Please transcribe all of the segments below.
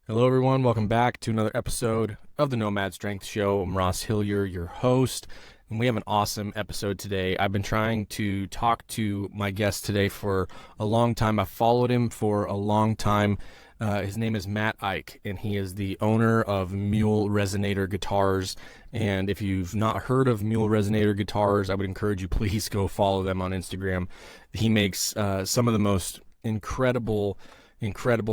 Hello, everyone. Welcome back to another episode of the Nomad Strength Show. I'm Ross Hillier, your host, and we have an awesome episode today. I've been trying to talk to my guest today for a long time. I've followed him for a long time. His name is Matt Eich, and he is the owner of Mule Resonator Guitars. And if you've not heard of Mule Resonator Guitars, I would encourage you, please go follow them on Instagram. He makes some of the most incredible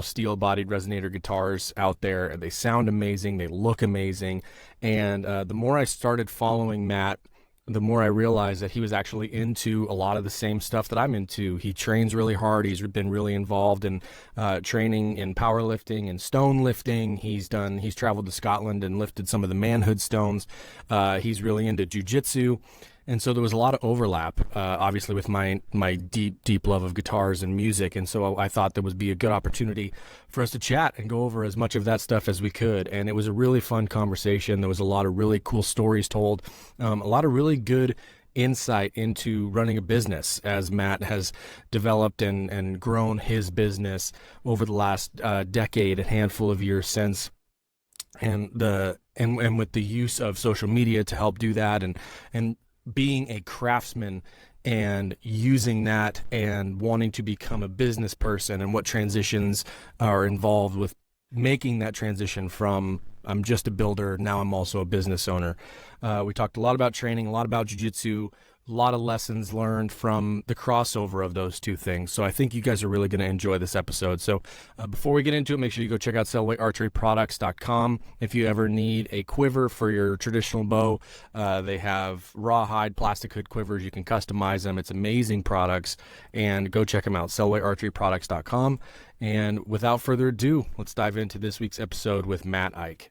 steel-bodied resonator guitars out there. They sound amazing. They look amazing. And the more I started following Matt, the more I realized that he was actually into a lot of the same stuff that I'm into. He trains really hard. He's been really involved in training in powerlifting and stone lifting. He's traveled to Scotland and lifted some of the manhood stones. He's really into jiu-jitsu. And so there was a lot of overlap, obviously, with my deep love of guitars and music. And so I thought there would be a good opportunity for us to chat and go over as much of that stuff as we could. And it was a really fun conversation. There was a lot of really cool stories told, a lot of really good insight into running a business as Matt has developed and grown his business over the last decade, a handful of years since. And with the use of social media to help do that, and being a craftsman and using that and wanting to become a business person, and what transitions are involved with making that transition from I'm just a builder, now I'm also a business owner. We talked a lot about training, a lot about jiu-jitsu, a lot of lessons learned from the crossover of those two things. So I think you guys are really going to enjoy this episode. So before we get into it, make sure you go check out sellweightarcheryproducts.com. If you ever need a quiver for your traditional bow, they have rawhide plastic hood quivers. You can customize them. It's amazing products, and go check them out, sellweightarcheryproducts.com. And without further ado, let's dive into this week's episode with Matt Eich.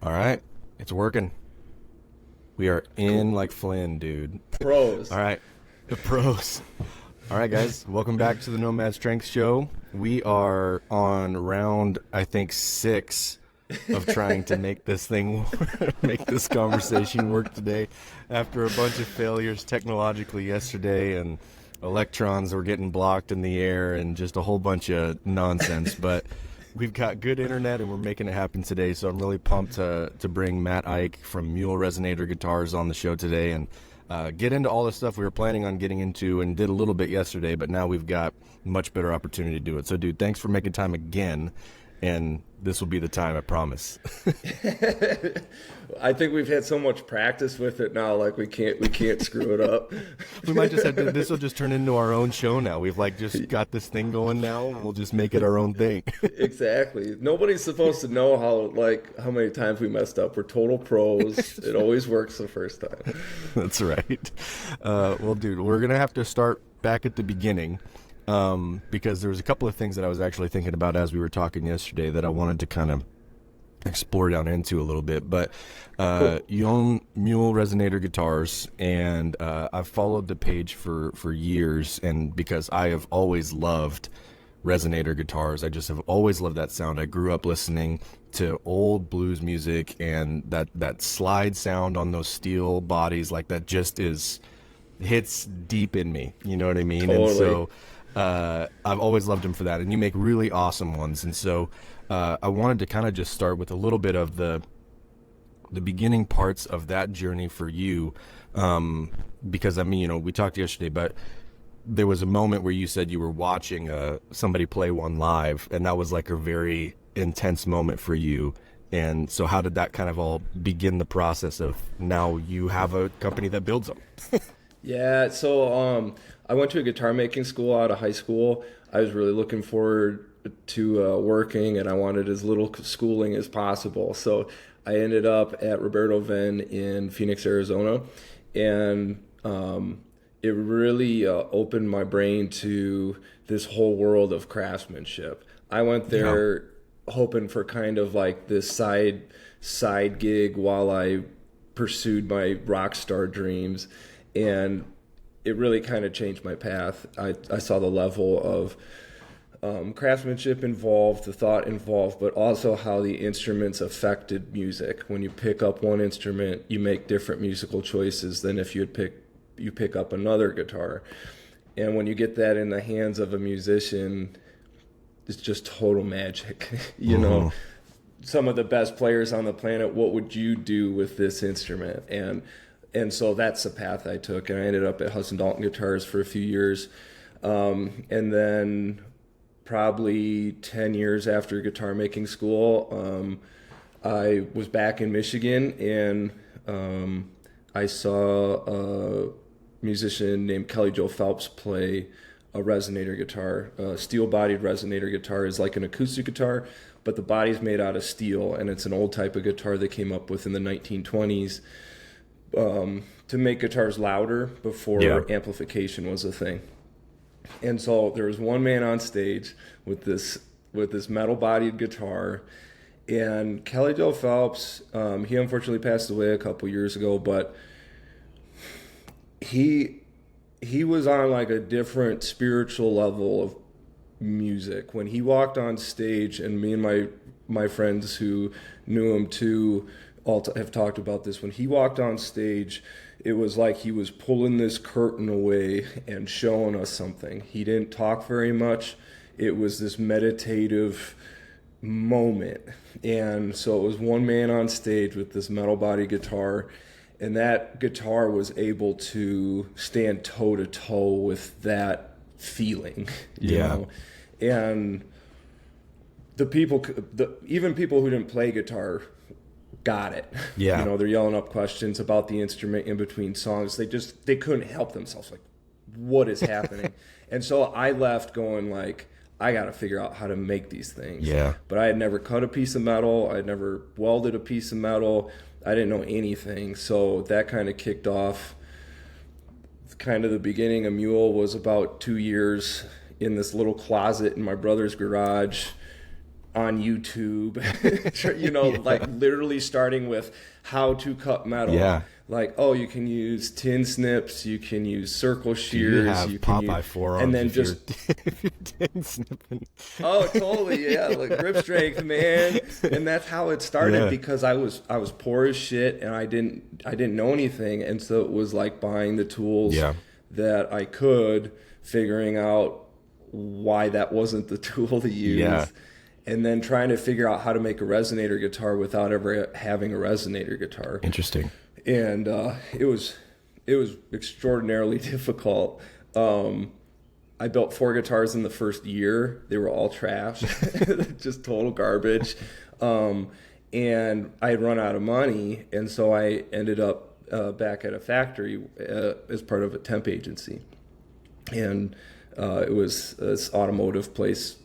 All right, it's working. We are in like Flynn, dude. Pros. All right, the pros. All right, guys, welcome back to the Nomad Strength Show. We are on round, I think, 6 of trying to make this thing, make this conversation work today. After a bunch of failures technologically yesterday, and electrons were getting blocked in the air, and just a whole bunch of nonsense, but we've got good internet and we're making it happen today. So I'm really pumped to bring Matt Eich from Mule Resonator Guitars on the show today and get into all the stuff we were planning on getting into and did a little bit yesterday, but now we've got much better opportunity to do it. So, dude, thanks for making time again, and this will be the time, I promise. I think we've had so much practice with it now, like we can't screw it up. We might just have to, this will just turn into our own show now. We've like just got this thing going now, and we'll just make it our own thing. Exactly. Nobody's supposed to know how many times we messed up. We're total pros. It always works the first time. That's right. Well, dude, we're gonna have to start back at the beginning. Because there was a couple of things that I was actually thinking about as we were talking yesterday that I wanted to kind of explore down into a little bit. But Cool. you own Mule Resonator Guitars, and I've followed the page for years, and because I have always loved resonator guitars, I just have always loved that sound. I grew up listening to old blues music, and that slide sound on those steel bodies, like that just hits deep in me. You know what I mean? Totally. And so I've always loved him for that, and you make really awesome ones. And so I wanted to kind of just start with a little bit of the beginning parts of that journey for you, because I mean, we talked yesterday, but there was a moment where you said you were watching somebody play one live, and that was like a very intense moment for you. And so how did that kind of all begin the process of now you have a company that builds them? Yeah, so I went to a guitar making school out of high school. I was really looking forward to working, and I wanted as little schooling as possible. So I ended up at Roberto Venn in Phoenix, Arizona, and it really opened my brain to this whole world of craftsmanship. I went there hoping for kind of like this side gig while I pursued my rock star dreams. And it really kind of changed my path. I saw the level craftsmanship involved, the thought involved, but also how the instruments affected music. When you pick up one instrument, you make different musical choices than if you pick up another guitar. And when you get that in the hands of a musician, it's just total magic. You know, some of the best players on the planet, what would you do with this instrument? And so that's the path I took, and I ended up at Hudson Dalton Guitars for a few years. And then probably 10 years after guitar making school, I was back in Michigan, and I saw a musician named Kelly Joe Phelps play a resonator guitar. A steel-bodied resonator guitar is like an acoustic guitar, but the body's made out of steel, and it's an old type of guitar they came up with in the 1920s to make guitars louder before amplification was a thing. And so there was one man on stage with this metal-bodied guitar, and Kelly Joe Phelps, he unfortunately passed away a couple years ago, but he was on like a different spiritual level of music. When he walked on stage, and me and my friends who knew him too all have talked about this, when he walked on stage, it was like he was pulling this curtain away and showing us something. He didn't talk very much. It was this meditative moment. And so it was one man on stage with this metal body guitar, and that guitar was able to stand toe to toe with that feeling, you know? And even people who didn't play guitar got it. You know, they're yelling up questions about the instrument in between songs. They couldn't help themselves. Like, what is happening? And so I left going like, I got to figure out how to make these things. But I had never cut a piece of metal. I'd never welded a piece of metal. I didn't know anything. So that kind of kicked off. Kind of the beginning of Mule was about 2 years in this little closet in my brother's garage on YouTube, you know, like literally starting with how to cut metal. Like, oh, you can use tin snips, you can use circle shears, you can use forearms, and then just if you're tin snipping. Oh, totally, yeah, like grip strength, man. And that's how it started, because I was poor as shit, and I didn't know anything, and so it was like buying the tools that I could, figuring out why that wasn't the tool to use. And then trying to figure out how to make a resonator guitar without ever having a resonator guitar. Interesting. And it was extraordinarily difficult. I built 4 guitars in the first year. They were all trash, just total garbage. And I had run out of money, and so I ended up back at a factory as part of a temp agency. And it was this automotive place.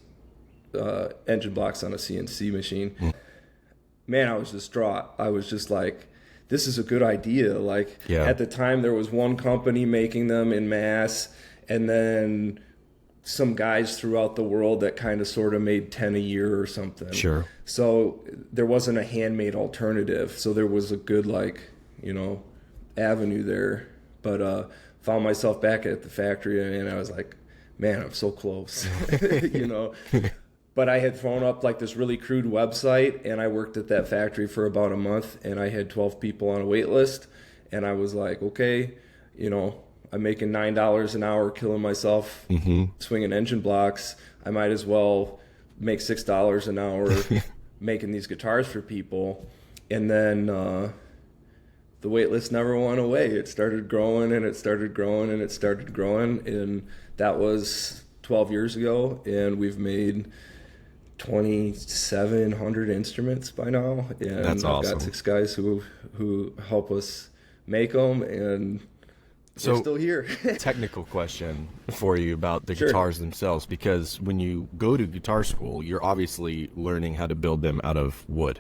Engine blocks on a CNC machine. Man, I was distraught. I was just like, this is a good idea. Like, at the time there was one company making them in mass, and then some guys throughout the world that kind of sort of made 10 a year or something. So there wasn't a handmade alternative. So there was a good, like, you know, avenue there. But found myself back at the factory, and I was like, man, I'm so close, you know. But I had thrown up like this really crude website, and I worked at that factory for about a month, and I had 12 people on a wait list. And I was like, okay, you know, I'm making $9 an hour killing myself swinging engine blocks. I might as well make $6 an hour making these guitars for people. And then the wait list never went away. It started growing, and it started growing, and it started growing. And that was 12 years ago, and we've made 2,700 instruments by now, and That's awesome. I've got 6 guys who help us make them, and we're still here. Technical question for you about the guitars themselves, because when you go to guitar school, you're obviously learning how to build them out of wood,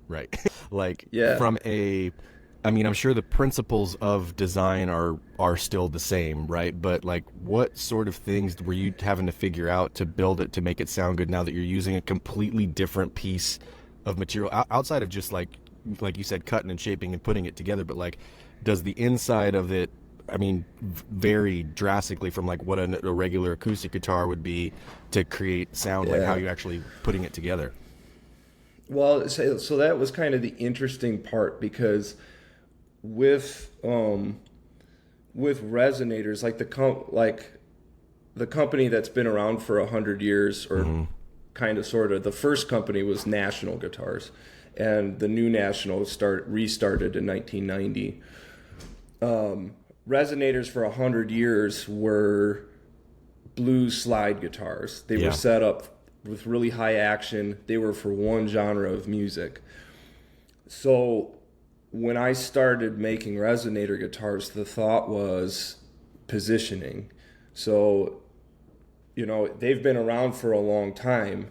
right? Like, from a, I mean, I'm sure the principles of design are still the same, right? But like, what sort of things were you having to figure out to build it to make it sound good now that you're using a completely different piece of material outside of just like you said, cutting and shaping and putting it together? But like, does the inside of it vary drastically from like what a regular acoustic guitar would be to create sound, like how you actually putting it together. Well, so that was kind of the interesting part, because with resonators, like the company that's been around for 100 years, or kind of sort of, the first company was National Guitars, and the new National restarted in 1990. Resonators for 100 years were blues slide guitars. They were set up with really high action. They were for one genre of music. So when I started making resonator guitars, the thought was positioning. So, they've been around for a long time.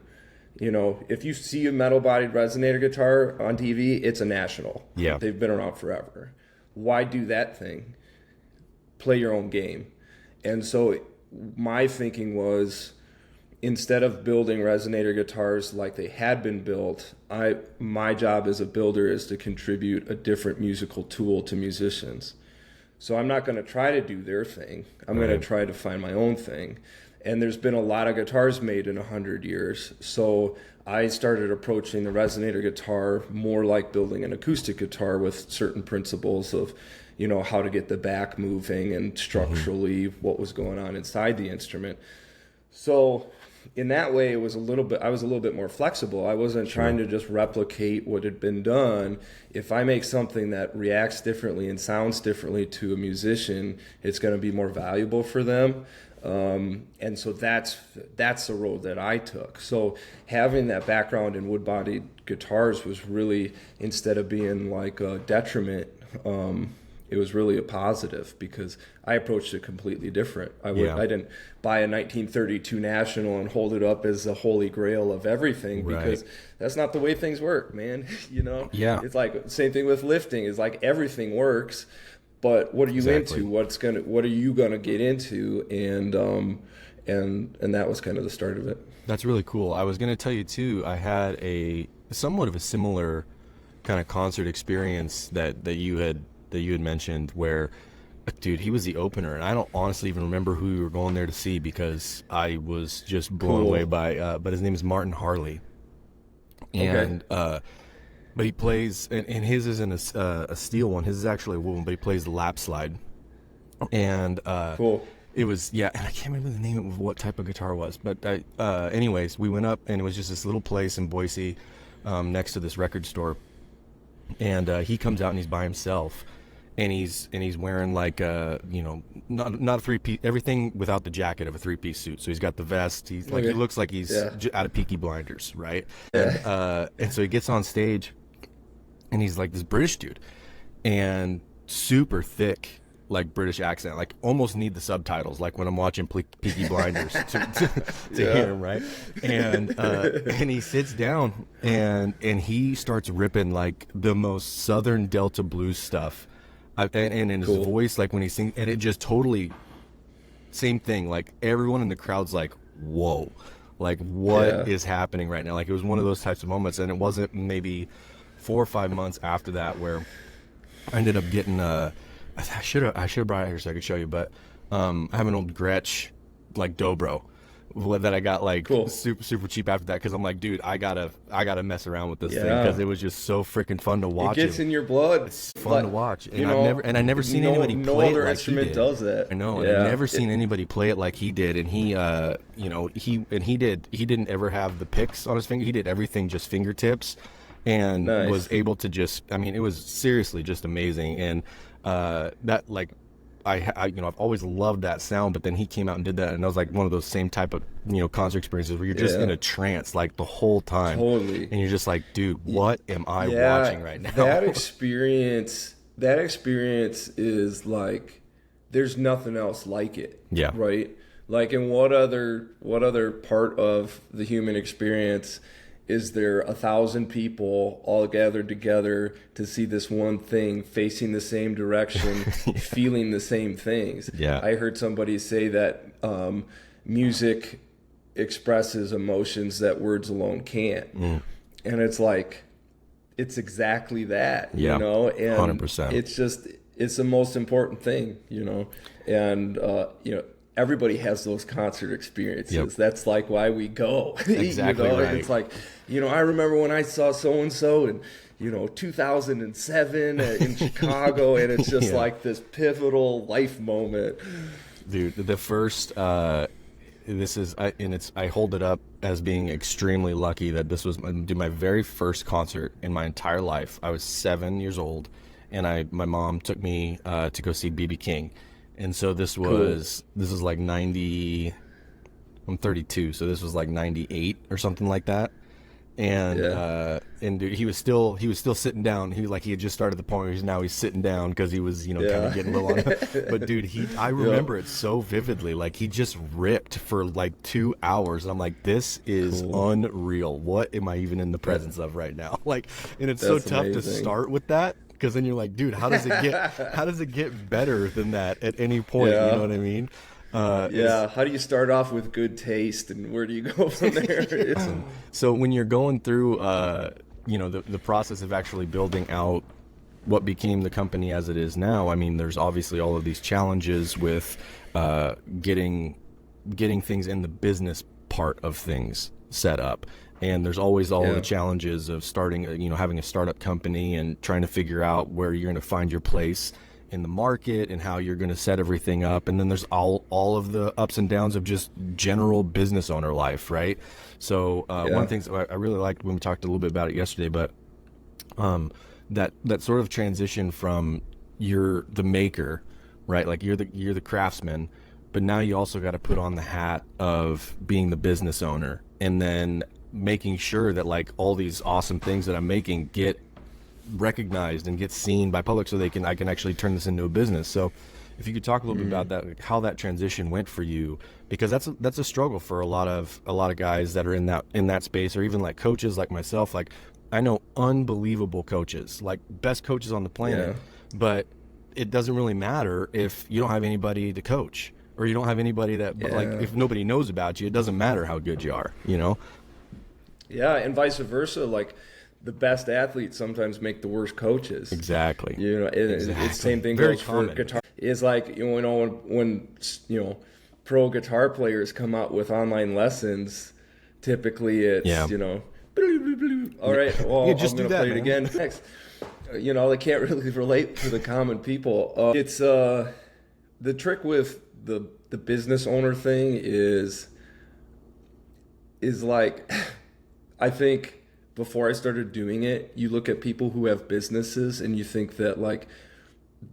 If you see a metal-bodied resonator guitar on TV, it's a National. Yeah. They've been around forever. Why do that thing? Play your own game. And so my thinking was, instead of building resonator guitars like they had been built, my job as a builder is to contribute a different musical tool to musicians. So I'm not going to try to do their thing. I'm going to try to find my own thing. And there's been a lot of guitars made in 100 years. So I started approaching the resonator guitar more like building an acoustic guitar, with certain principles of, how to get the back moving and structurally what was going on inside the instrument. So in that way, I was a little bit more flexible. I wasn't trying to just replicate what had been done. If I make something that reacts differently and sounds differently to a musician, it's going to be more valuable for them. And so that's the road that I took. So having that background in wood-bodied guitars was really, instead of being like a detriment, it was really a positive, because I approached it completely different. I didn't buy a 1932 National and hold it up as the holy grail of everything, because that's not the way things work, man. Yeah. It's like same thing with lifting. It's like everything works, but what are you into? What are you gonna get into? And that was kind of the start of it. That's really cool. I was gonna tell you too, I had a somewhat of a similar kind of concert experience that you had mentioned, where, dude, he was the opener, and I don't honestly even remember who we were going there to see, because I was just blown away by, but his name is Martin Harley, and but he plays, and his isn't a steel one, his is actually a wood one, but he plays the lap slide, and it was, and I can't remember the name of what type of guitar it was, but anyways, we went up, and it was just this little place in Boise, next to this record store, and he comes out and he's by himself, and he's wearing like not a three-piece, everything without the jacket of a three-piece suit. So he's got the vest. He's like, he looks like he's out of Peaky Blinders, right? And so he gets on stage, and he's like this British dude, and super thick, like British accent, like almost need the subtitles, like when I'm watching Peaky Blinders to hear him, right? And he sits down and he starts ripping like the most Southern Delta blues stuff, and in his voice, like when he sings, and it just totally same thing. Like everyone in the crowd's like, whoa, like what is happening right now? Like it was one of those types of moments, and it wasn't maybe 4 or 5 months after that where I ended up getting I should have brought it here so I could show you, but I have an old Gretsch like Dobro that I got like super cheap after that, because I'm like, dude, I gotta mess around with this thing, because it was just so freaking fun to watch. It gets in your blood. It's fun to watch, and I've never seen anybody play it like he did. No other instrument does that. I know, and I've never seen anybody play it like he did. And he didn't ever have the picks on his finger. He did everything just fingertips, and was able to just, it was seriously just amazing. And that, like, I've always loved that sound, but then he came out and did that, and that was like one of those same type of concert experiences where you're just in a trance like the whole time, and you're just like, dude, what am I watching right now? That experience is like, there's nothing else like it. Right? Like, in what other part of the human experience is there 1,000 people all gathered together to see this one thing, facing the same direction, feeling the same things? I heard somebody say that music expresses emotions that words alone can't. And it's like, it's exactly that, and 100%. It's just, it's the most important thing, and everybody has those concert experiences. Yep. That's like why we go. Exactly right. It's like, I remember when I saw so and so in 2007 in Chicago, and it's just like this pivotal life moment. Dude, the first I hold it up as being extremely lucky that this was my very first concert in my entire life. I was 7 years old, and my mom took me to go see B.B. King, and so this is like 90. I'm 32, so this was like 98 or something like that. And and dude, he was still sitting down. He had just started the point where he's sitting down because he was kind of getting a little on. But dude, I remember it so vividly. Like, he just ripped for like 2 hours. And I'm like, this is unreal. What am I even in the presence of right now? Like, and it's so tough to start with that, because then you're like, dude, how does it get better than that at any point? You know what I mean? How do you start off with good taste, and where do you go from there? So when you're going through the process of actually building out what became the company as it is now, I mean, there's obviously all of these challenges with getting things in the business part of things set up, and there's always all of the challenges of starting having a startup company and trying to figure out where you're going to find your place in the market and how you're going to set everything up. And then there's all of the ups and downs of just general business owner life, right? So one of the things I really liked when we talked a little bit about it yesterday, but that sort of transition from you're the maker, right? Like, you're the craftsman, but now you also got to put on the hat of being the business owner, and then making sure that like all these awesome things that I'm making get recognized and get seen by public, so I can actually turn this into a business. So if you could talk a little bit about that, like how that transition went for you, because that's a struggle for a lot of guys that are in that space, or even like coaches like myself. Like, I know unbelievable coaches, like best coaches on the planet, but it doesn't really matter if you don't have anybody to coach, or you don't have anybody that like, if nobody knows about you, it doesn't matter how good you are, and vice versa. Like, the best athletes sometimes make the worst coaches. Exactly. It's the same thing goes for guitar. It's like, when pro guitar players come out with online lessons, typically it's all right, well, I'm gonna play it again next. They can't really relate to the common people. It's the trick with the business owner thing is like, I think before I started doing it, you look at people who have businesses and you think that like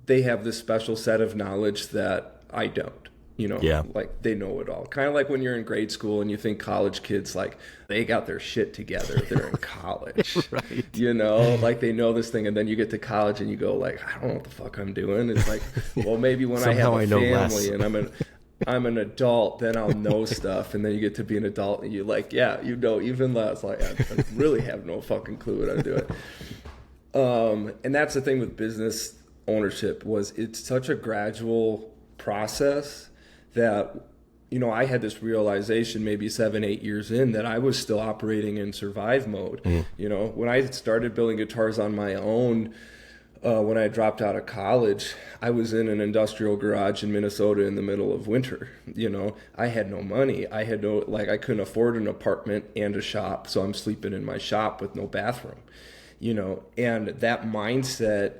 they have this special set of knowledge that I don't, like they know it all. Kind of like when you're in grade school and you think college kids, like they got their shit together. They're in college, right? Like they know this thing, and then you get to college and you go like, I don't know what the fuck I'm doing. It's like, well, maybe when I have a family and I'm an adult, then I'll know stuff. And then you get to be an adult and you're like, even less. Like, I really have no fucking clue what I'm doing. And that's the thing with business ownership, was it's such a gradual process that, I had this realization maybe 7-8 years in that I was still operating in survive mode. When I started building guitars on my own, when I dropped out of college, I was in an industrial garage in Minnesota in the middle of winter. I had no money. I couldn't afford an apartment and a shop, so I'm sleeping in my shop with no bathroom. And that mindset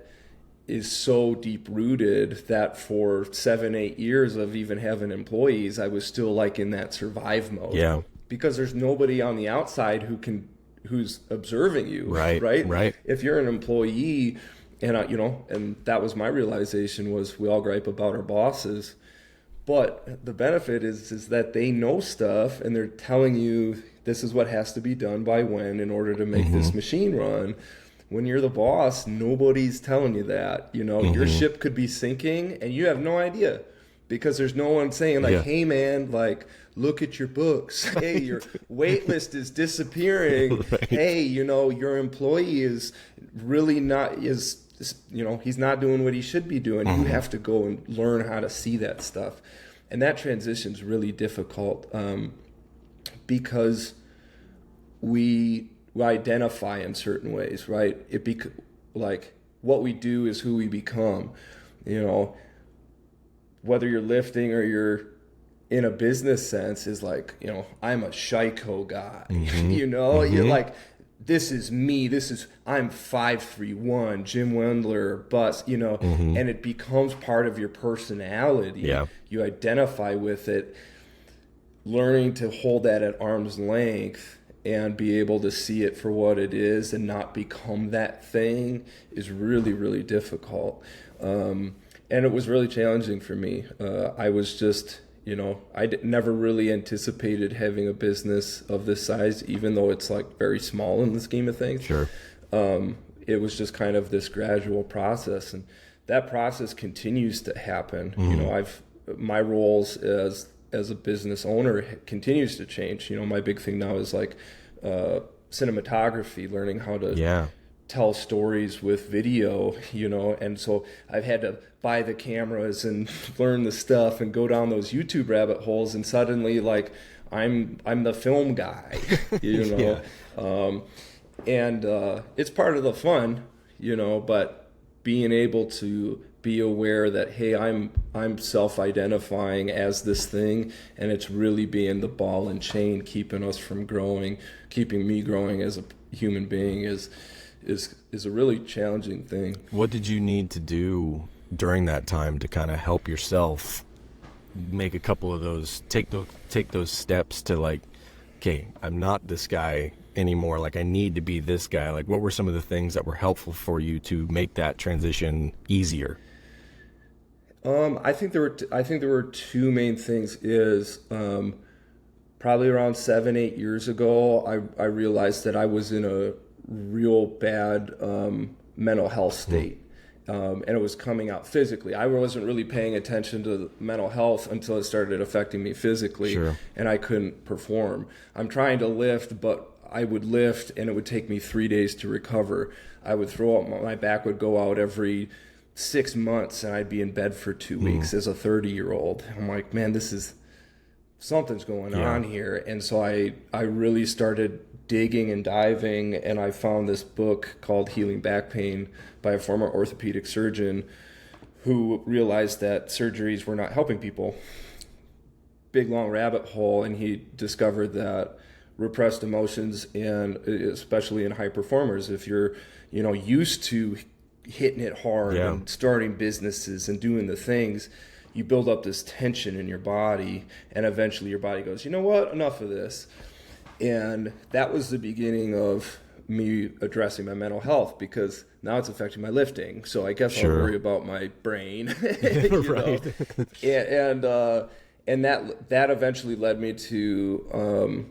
is so deep rooted that for 7-8 years of even having employees, I was still like in that survive mode. Yeah. Because there's nobody on the outside who's observing you. Right. If you're an employee, and and that was my realization, was we all gripe about our bosses, but the benefit is that they know stuff and they're telling you this is what has to be done by when in order to make this machine run. When you're the boss, nobody's telling you that. Your ship could be sinking and you have no idea, because there's no one saying like, hey man, like, look at your books. Hey, your wait list is disappearing. Right. Hey, your employee is really not, he's not doing what he should be doing. You have to go and learn how to see that stuff. And that transition's really difficult because we identify in certain ways, right? Like what we do is who we become. you know, whether you're lifting or you're in a business sense, is like, you know, I'm a Shiko guy. You know, you're like, this is me. I'm 5'3", Jim Wendler, bust, you know, and it becomes part of your personality. Yeah. You identify with it. Learning to hold that at arm's length and be able to see it for what it is and not become that thing is really, really difficult. And it was really challenging for me. I was just, you know, never really anticipated having a business of this size, even though it's like very small in the scheme of things. Sure. It was just kind of this gradual process, and that process continues to happen. You know, my roles as a business owner continues to change. You know, my big thing now is like cinematography, learning how to tell stories with video, you know, and so I've had to buy the cameras and learn the stuff and go down those YouTube rabbit holes, and suddenly like I'm the film guy, you know. And it's part of the fun, you know, but being able to be aware that, hey, I'm self-identifying as this thing, and it's really being the ball and chain keeping us from growing, keeping me growing as a human being is a really challenging thing. What did you need to do during that time to kind of help yourself make a couple of those, take those steps to like, okay, I'm not this guy anymore, like I need to be this guy? Like, what were some of the things that were helpful for you to make that transition easier? I think there were two main things. Is probably around 7-8 years ago, I realized that I was in a real bad mental health state. And it was coming out physically. I wasn't really paying attention to mental health until it started affecting me physically. Sure. And I couldn't perform. I'm trying to lift, but I would lift and it would take me 3 days to recover. I would throw up, my back would go out every 6 months, and I'd be in bed for 2 weeks as a 30-year-old. I'm like, man, something's going on here. And so I really started digging and diving, and I found this book called Healing Back Pain by a former orthopedic surgeon who realized that surgeries were not helping people. Big long rabbit hole, and he discovered that repressed emotions, and especially in high performers, if you're, you know, used to hitting it hard and starting businesses and doing the things, you build up this tension in your body, and eventually your body goes, you know what, enough of this. And that was the beginning of me addressing my mental health, because now it's affecting my lifting. So I guess I'll worry about my brain. Right. And that eventually led me to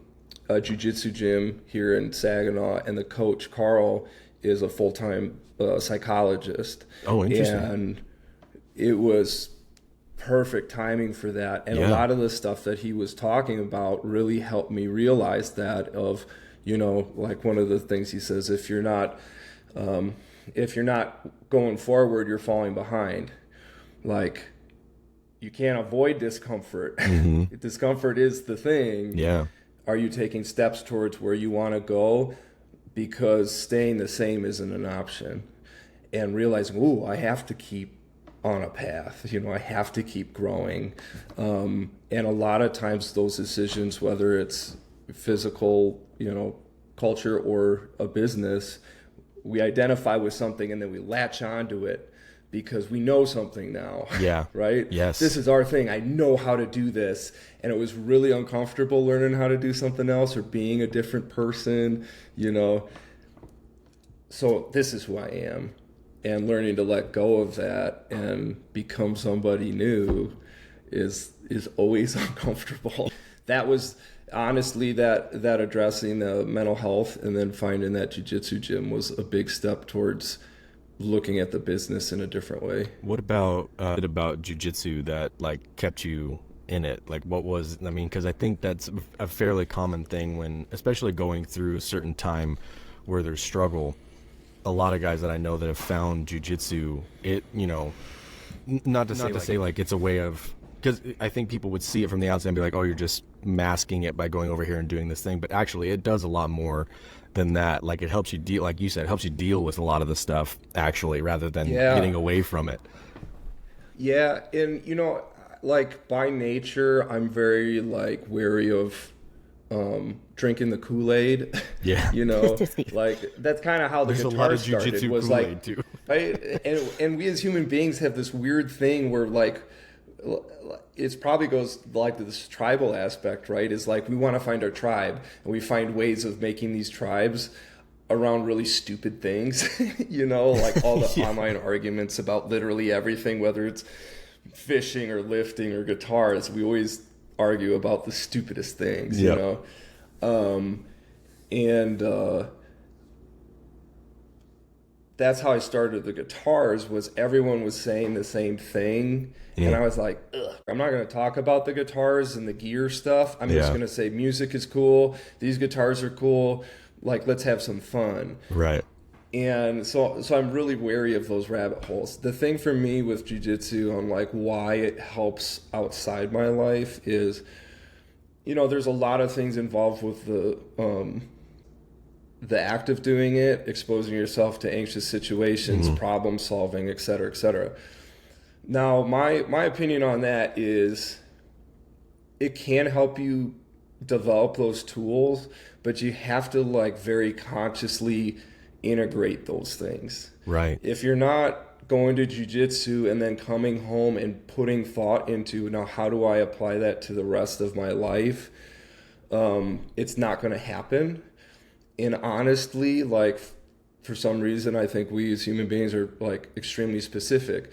a jiu-jitsu gym here in Saginaw, and the coach, Carl, is a full-time psychologist. Oh, interesting. And it was perfect timing for that. And a lot of the stuff that he was talking about really helped me realize that, of, you know, like one of the things he says, if you're not going forward, you're falling behind. Like, you can't avoid discomfort. Discomfort is the thing. Yeah. Are you taking steps towards where you want to go? Because staying the same isn't an option. And realizing, ooh, I have to keep on a path, you know, I have to keep growing. And a lot of times those decisions, whether it's physical, you know, culture or a business, we identify with something and then we latch onto it because we know something now. Yeah. Right? Yes. This is our thing. I know how to do this. And it was really uncomfortable learning how to do something else or being a different person, you know. So this is who I am. And learning to let go of that and become somebody new is always uncomfortable. That was honestly that addressing the mental health and then finding that jiu-jitsu gym was a big step towards looking at the business in a different way. What about jiu-jitsu that like kept you in it? Like, what was, I mean, because I think that's a fairly common thing when, especially going through a certain time where there's struggle. A lot of guys that I know that have found jiu-jitsu, it, you know, not to say like it's a way of, because I think people would see it from the outside and be like, oh, you're just masking it by going over here and doing this thing. But actually it does a lot more than that. Like, it helps you deal, like you said, it helps you deal with a lot of the stuff actually, rather than getting away from it. Yeah, and like by nature, I'm very like wary of drinking the Kool-Aid. Yeah. Like that's kind of how the There's a lot guitar of started, jiu-jitsu was like, Kool-Aid too. right? And we as human beings have this weird thing where like it's probably goes like to this tribal aspect, right? Is like we want to find our tribe, and we find ways of making these tribes around really stupid things, like all the online arguments about literally everything, whether it's fishing or lifting or guitars. We always argue about the stupidest things, and that's how I started the guitars. Was everyone was saying the same thing, and I was like, ugh, I'm not going to talk about the guitars and the gear stuff. I'm just going to say music is cool. These guitars are cool. Like, let's have some fun. Right. And so I'm really wary of those rabbit holes. The thing for me with jiu-jitsu on like why it helps outside my life is, there's a lot of things involved with the act of doing it, exposing yourself to anxious situations, problem solving, et cetera, et cetera. Now, my opinion on that is it can help you develop those tools, but you have to like very consciously integrate those things. Right. If you're not going to jiu-jitsu and then coming home and putting thought into, now how do I apply that to the rest of my life, it's not going to happen. And honestly, like for some reason, I think we as human beings are like extremely specific.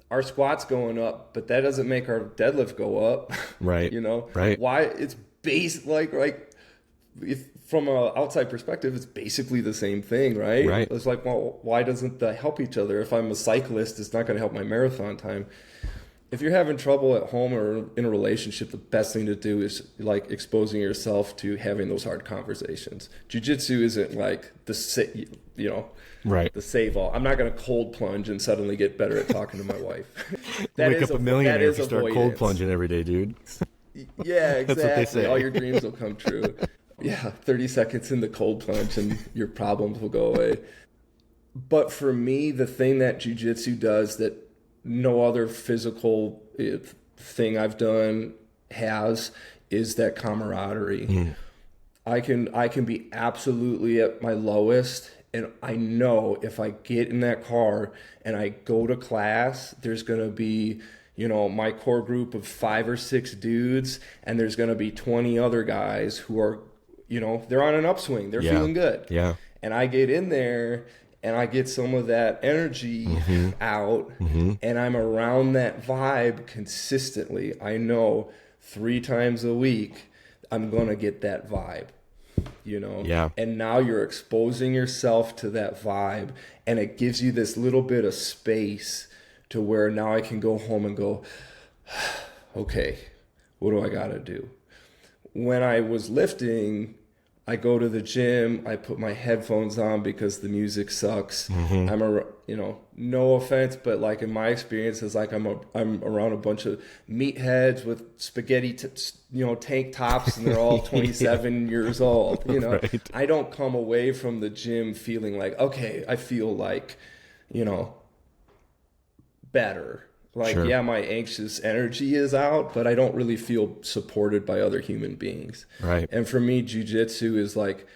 Our squat's going up, but that doesn't make our deadlift go up. Right. Right. Why? It's like if from an outside perspective, it's basically the same thing, right? Right. It's like, well, why doesn't that help each other? If I'm a cyclist, it's not going to help my marathon time. If you're having trouble at home or in a relationship, the best thing to do is like exposing yourself to having those hard conversations. Jiu-jitsu isn't like right, the save all. I'm not going to cold plunge and suddenly get better at talking to my wife. Wake up a millionaire if you start cold plunging every day, dude. Yeah, exactly. That's what they say. All your dreams will come true. Yeah, 30 seconds in the cold plunge and your problems will go away. But for me, the thing that jiu-jitsu does that no other physical thing I've done has is that camaraderie. I can be absolutely at my lowest, and I know if I get in that car and I go to class, there's going to be, my core group of 5 or 6 dudes, and there's going to be 20 other guys who are, they're on an upswing. They're feeling good. Yeah. And I get in there and I get some of that energy out, and I'm around that vibe consistently. I know 3 times a week I'm going to get that vibe, Yeah. And now you're exposing yourself to that vibe, and it gives you this little bit of space to where now I can go home and go, okay, what do I got to do? When I was lifting, I go to the gym, I put my headphones on because the music sucks. I'm no offense, but like in my experience, it's like I'm around a bunch of meatheads with spaghetti, tank tops, and they're all 27 years old. Right. I don't come away from the gym feeling like, okay, I feel like, better. Like, Sure. Yeah, my anxious energy is out, but I don't really feel supported by other human beings. Right. And for me, jiu-jitsu is like,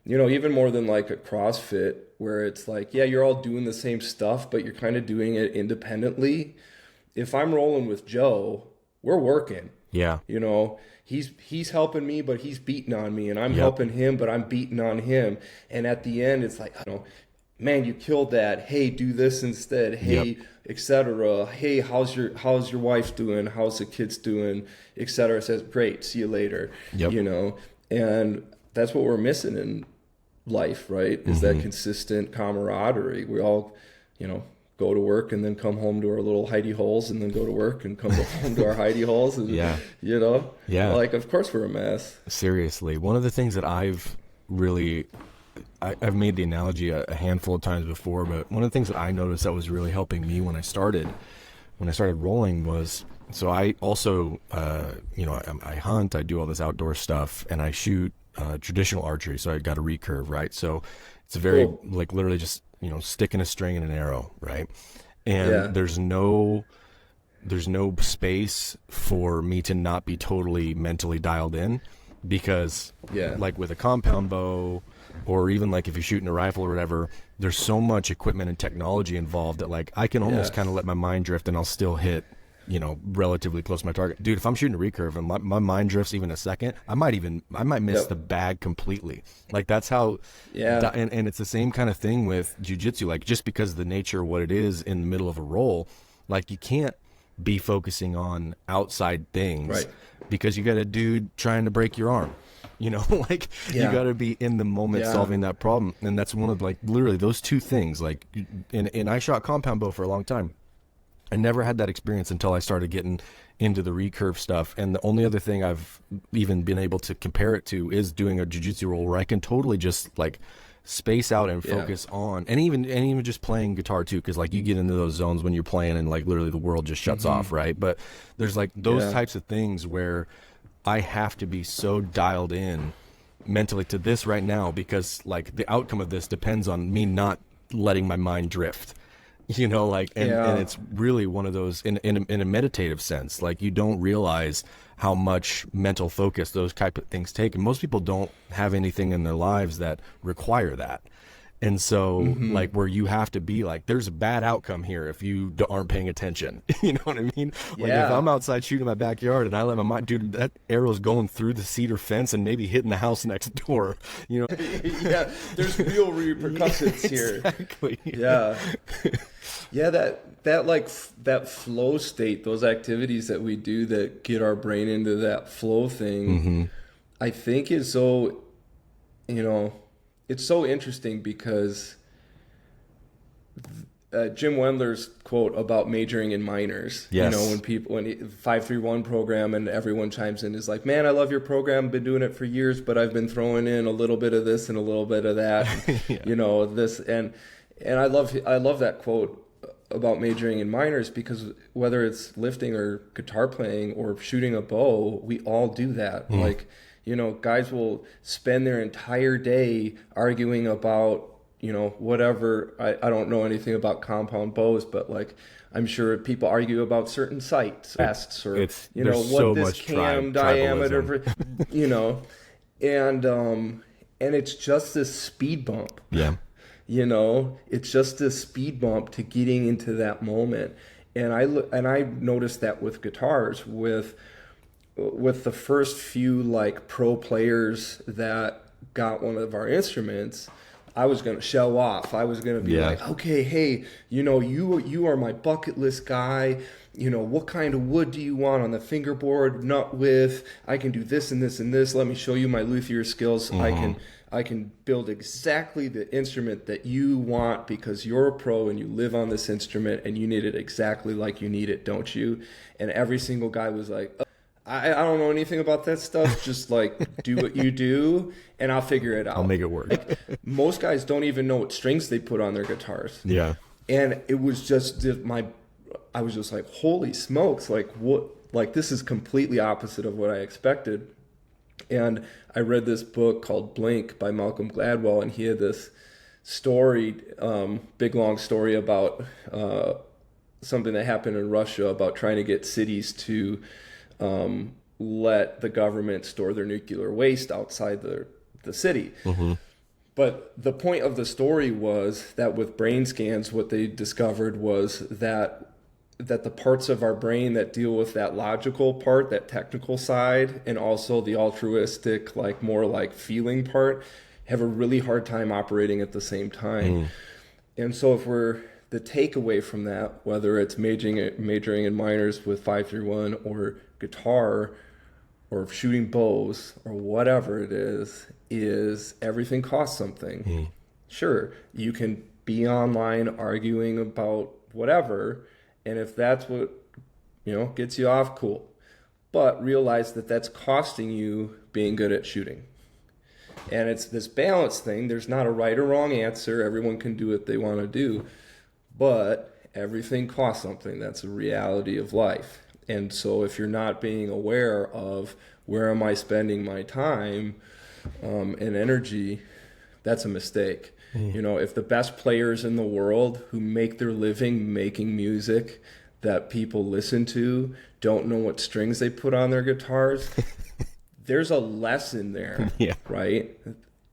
even more than like a CrossFit, where it's like, yeah, you're all doing the same stuff, but you're kind of doing it independently. If I'm rolling with Joe, we're working. Yeah. He's helping me, but he's beating on me, and I'm helping him, but I'm beating on him. And at the end, it's like, man, you killed that. Hey, do this instead. Hey, etc. Hey, how's your wife doing? How's the kids doing? Etc. Says, great, see you later. Yep. And that's what we're missing in life, right? Is that consistent camaraderie. We all, go to work and then come home to our little hidey holes, and then go to work and come home to our hidey holes. And, like, of course we're a mess. Seriously. One of the things that I've made the analogy a handful of times before, but one of the things that I noticed that was really helping me when I started rolling was, so I also, I hunt, I do all this outdoor stuff, and I shoot traditional archery. So I got a recurve, right? So it's a very, like literally just, sticking a string and an arrow, right? and Yeah. there's no space for me to not be totally mentally dialed in, because Yeah. like with a compound bow, or even like if you're shooting a rifle or whatever, there's so much equipment and technology involved that like I can almost Yeah. kind of let my mind drift and I'll still hit, relatively close to my target. Dude, if I'm shooting a recurve and my mind drifts even a second, I might miss Yep. the bag completely. Like that's how, Yeah. and it's the same kind of thing with jiu-jitsu. Like just because of the nature of what it is in the middle of a roll, like you can't be focusing on outside things, Right. because you got a dude trying to break your arm. Like you Yeah. got to be in the moment Yeah. solving that problem. And that's one of like literally those two things. Like, and I shot compound bow for a long time. I never had that experience until I started getting into the recurve stuff. And the only other thing I've even been able to compare it to is doing a jiu-jitsu roll where I can totally just like space out and focus on, and even just playing guitar too, because like you get into those zones when you're playing and like literally the world just shuts off, right? But there's like those types of things where I have to be so dialed in mentally to this right now, because like the outcome of this depends on me not letting my mind drift. And it's really one of those in a meditative sense. Like you don't realize how much mental focus those type of things take, and most people don't have anything in their lives that require that. And so like where you have to be like, there's a bad outcome here if you aren't paying attention. You know what I mean? Like if I'm outside shooting in my backyard and I let my mind, dude, that arrow's going through the cedar fence and maybe hitting the house next door, Yeah, there's real repercussions here. Exactly. Yeah. Yeah, that flow state, those activities that we do that get our brain into that flow thing, I think is so, it's so interesting because Jim Wendler's quote about majoring in minors. Yes. When 531 program and everyone chimes in is like, man, I love your program. Been doing it for years, but I've been throwing in a little bit of this and a little bit of that, this and I love that quote about majoring in minors, because whether it's lifting or guitar playing or shooting a bow, we all do that. Like, guys will spend their entire day arguing about, whatever. I don't know anything about compound bows, but like, I'm sure people argue about certain sights, rests, or, there's what so this much cam diameter, and it's just this speed bump. Yeah. It's just this speed bump to getting into that moment. And I noticed that with guitars, with the first few like pro players that got one of our instruments, I was going to show off. I was going to be like, okay, hey, you are my bucket list guy. What kind of wood do you want on the fingerboard, nut width? I can do this and this and this. Let me show you my luthier skills. I can build exactly the instrument that you want because you're a pro and you live on this instrument and you need it exactly like you need it, don't you? And every single guy was like, I don't know anything about that stuff. Just like do what you do and I'll figure it out. I'll make it work. Like, most guys don't even know what strings they put on their guitars. Yeah. And it was just I was just like, holy smokes, like what? Like this is completely opposite of what I expected. And I read this book called Blink by Malcolm Gladwell, and he had this story, big long story about something that happened in Russia about trying to get cities to let the government store their nuclear waste outside the city. But the point of the story was that with brain scans, what they discovered was that the parts of our brain that deal with that logical part, that technical side, and also the altruistic, like more like feeling part, have a really hard time operating at the same time. And so if the takeaway from that, whether it's majoring in minors with 531 or guitar or shooting bows or whatever it is everything costs something. Sure, you can be online arguing about whatever, and if that's what gets you off, cool. But realize that that's costing you being good at shooting. And it's this balance thing. There's not a right or wrong answer. Everyone can do what they want to do. But everything costs something. That's a reality of life. And so if you're not being aware of where am I spending my time and energy, that's a mistake. You know, if the best players in the world who make their living making music that people listen to don't know what strings they put on their guitars, there's a lesson there, Yeah. right?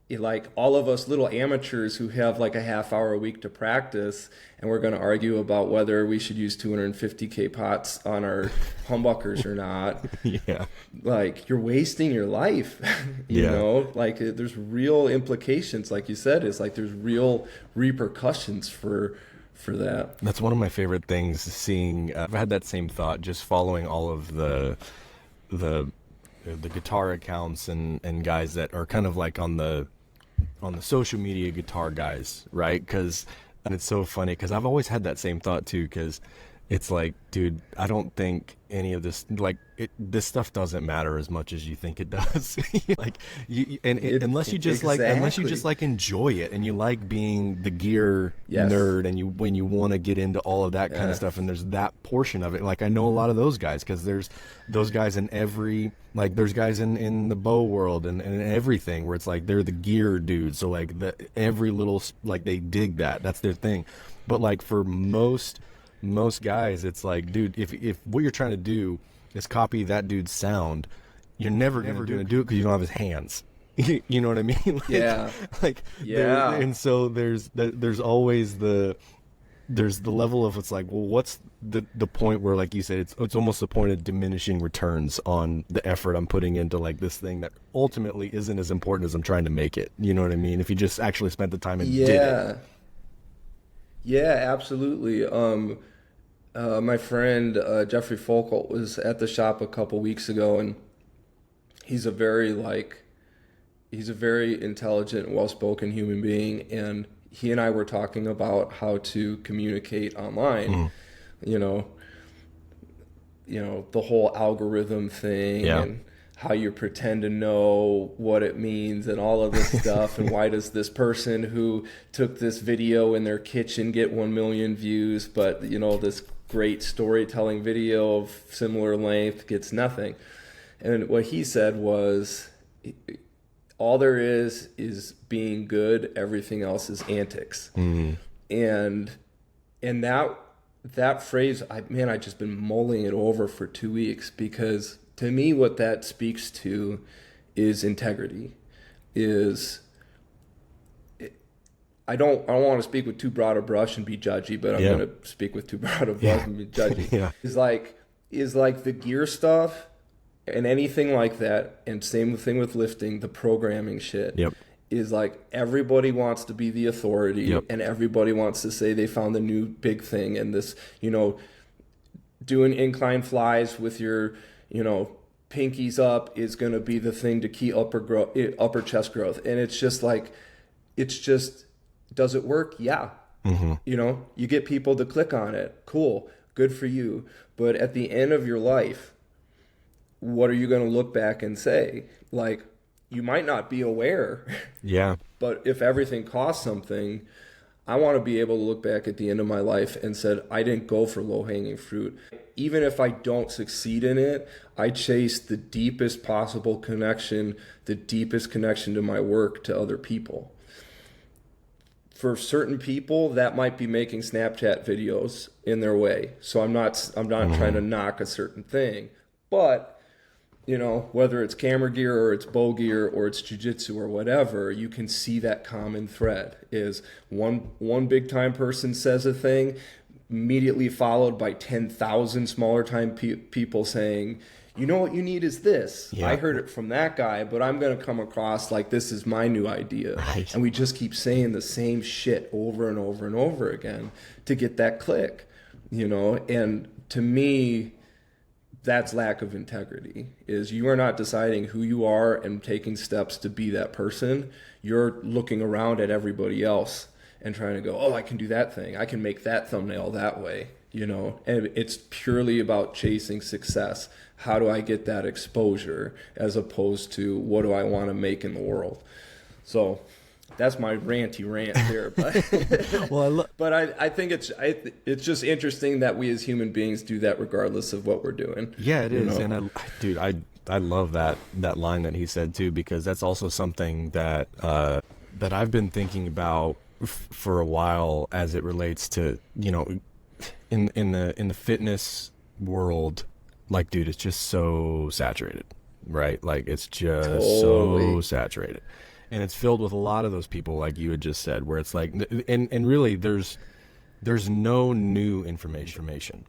Like all of us little amateurs who have like a half hour a week to practice, and we're going to argue about whether we should use 250K pots on our humbuckers or not. Yeah. Like, you're wasting your life, you know? Like, there's real implications, like you said. It's like there's real repercussions for that. That's one of my favorite things, seeing, I've had that same thought, just following all of the guitar accounts and guys that are kind of like on the social media guitar guys, right? And it's so funny because I've always had that same thought too, because it's like, dude, I don't think any of this, like, this stuff doesn't matter as much as you think it does. Like, unless you just like enjoy it, and you like being the gear nerd, and when you want to get into all of that kind of stuff, and there's that portion of it. Like, I know a lot of those guys, because there's those guys in every, like, there's guys in the bow world and everything, where it's like they're the gear dudes. So like every little, like, they dig that's their thing. But like for most guys, it's like, dude, if what you're trying to do is copy that dude's sound, you're never gonna do it because you don't have his hands. You know what I mean? Like, and so there's always the level of, it's like, well, what's the point where, like you said, it's almost the point of diminishing returns on the effort I'm putting into, like, this thing that ultimately isn't as important as I'm trying to make it. You know what I mean? If you just actually spent the time and did it. Yeah, absolutely. My friend Jeffrey Folkelt was at the shop a couple weeks ago, and he's a very intelligent, well-spoken human being, and he and I were talking about how to communicate online. You know, the whole algorithm thing, and how you pretend to know what it means and all of this stuff. And why does this person who took this video in their kitchen get 1 million views, but, you know, this great storytelling video of similar length gets nothing? And what he said was, all there is being good. Everything else is antics. And that phrase, I've just been mulling it over for 2 weeks, because to me, what that speaks to is integrity. I don't want to speak with too broad a brush and be judgy, but I'm going to speak with too broad a brush and be judgy. Is like the gear stuff and anything like that, and same thing with lifting, the programming shit. Is like, everybody wants to be the authority, and everybody wants to say they found the new big thing, and this, you know, doing incline flies with your, you know, pinkies up is going to be the thing to keep upper chest growth. And it's just like, does it work? Yeah. You know, you get people to click on it. Cool. Good for you. But at the end of your life, what are you going to look back and say? Like, you might not be aware. But if everything costs something, I want to be able to look back at the end of my life and said, I didn't go for low-hanging fruit. Even if I don't succeed in it, I chased the deepest possible connection, the deepest connection to my work, to other people. For certain people, that might be making Snapchat videos in their way. So I'm not trying to knock a certain thing. But, you know, whether it's camera gear or it's bow gear or it's jiu-jitsu or whatever, you can see that common thread is one big time person says a thing, immediately followed by 10,000 smaller time people saying, you know what you need is this. I heard it from that guy, but I'm going to come across like this is my new idea. And we just keep saying the same shit over and over and over again to get that click, you know? And to me, that's lack of integrity. Is you are not deciding who you are and taking steps to be that person. You're looking around at everybody else and trying to go, oh, I can do that thing. I can make that thumbnail that way, you know? And it's purely about chasing success. How do I get that exposure, as opposed to what do I want to make in the world? So that's my ranty rant there. But but I think it's just interesting that we as human beings do that regardless of what we're doing. Yeah, it is. Know? And I love that line that he said too, because that's also something that that I've been thinking about for a while as it relates to, you know, in the fitness world, like, dude, it's just so saturated, right? Like, it's just so saturated, and it's filled with a lot of those people, like you had just said, where it's like, and really, there's no new information,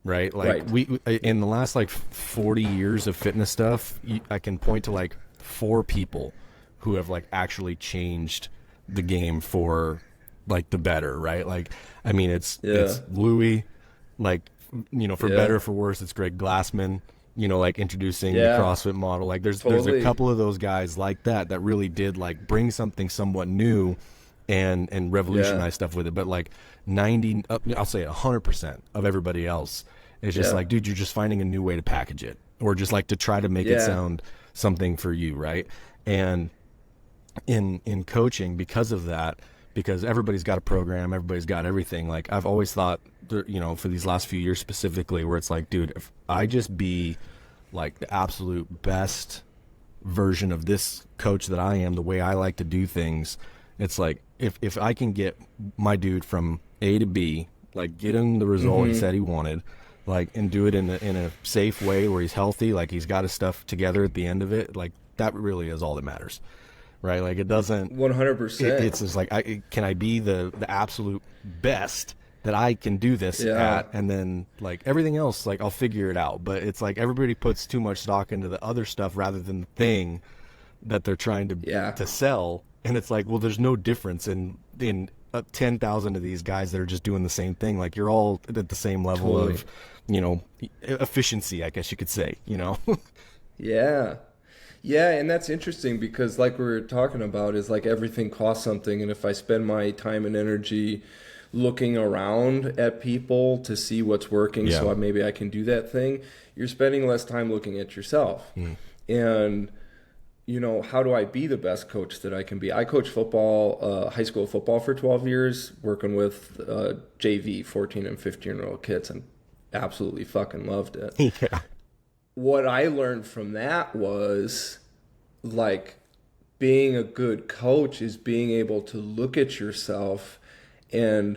right? Like, we in the last like 40 years of fitness stuff, I can point to like 4 people who have like actually changed the game for like the better, right? Like, I mean, it's Louis, like, you know, for better or for worse, it's Greg Glassman, you know, like introducing the CrossFit model. Like, there's a couple of those guys like that really did like bring something somewhat new and revolutionize stuff with it. But like 90, I'll say 100% of everybody else is just like, dude, you're just finding a new way to package it, or just like to try to make it sound something for you, right? And in coaching, because of that, because everybody's got a program, everybody's got everything, like, I've always thought, you know, for these last few years specifically, where it's like, dude, if I just be like the absolute best version of this coach that I am, the way I like to do things, it's like, if I can get my dude from A to B, like, get him the result he said he wanted, like, and do it in a safe way where he's healthy, like he's got his stuff together at the end of it, like, that really is all that matters. Right, like, it doesn't 100%. It's just like, can I be the absolute best that I can do this at, and then like everything else, like, I'll figure it out. But it's like everybody puts too much stock into the other stuff rather than the thing that they're trying to sell. And it's like, well, there's no difference in 10,000 of these guys that are just doing the same thing. Like, you're all at the same level of, you know, efficiency, I guess you could say, you know. Yeah, and that's interesting because, like we were talking about, is like everything costs something, and if I spend my time and energy looking around at people to see what's working, so maybe I can do that thing, you're spending less time looking at yourself. And, you know, how do I be the best coach that I can be? I coached football, high school football for 12 years, working with JV, 14 and 15-year-old kids, and absolutely fucking loved it. What I learned from that was, like, being a good coach is being able to look at yourself and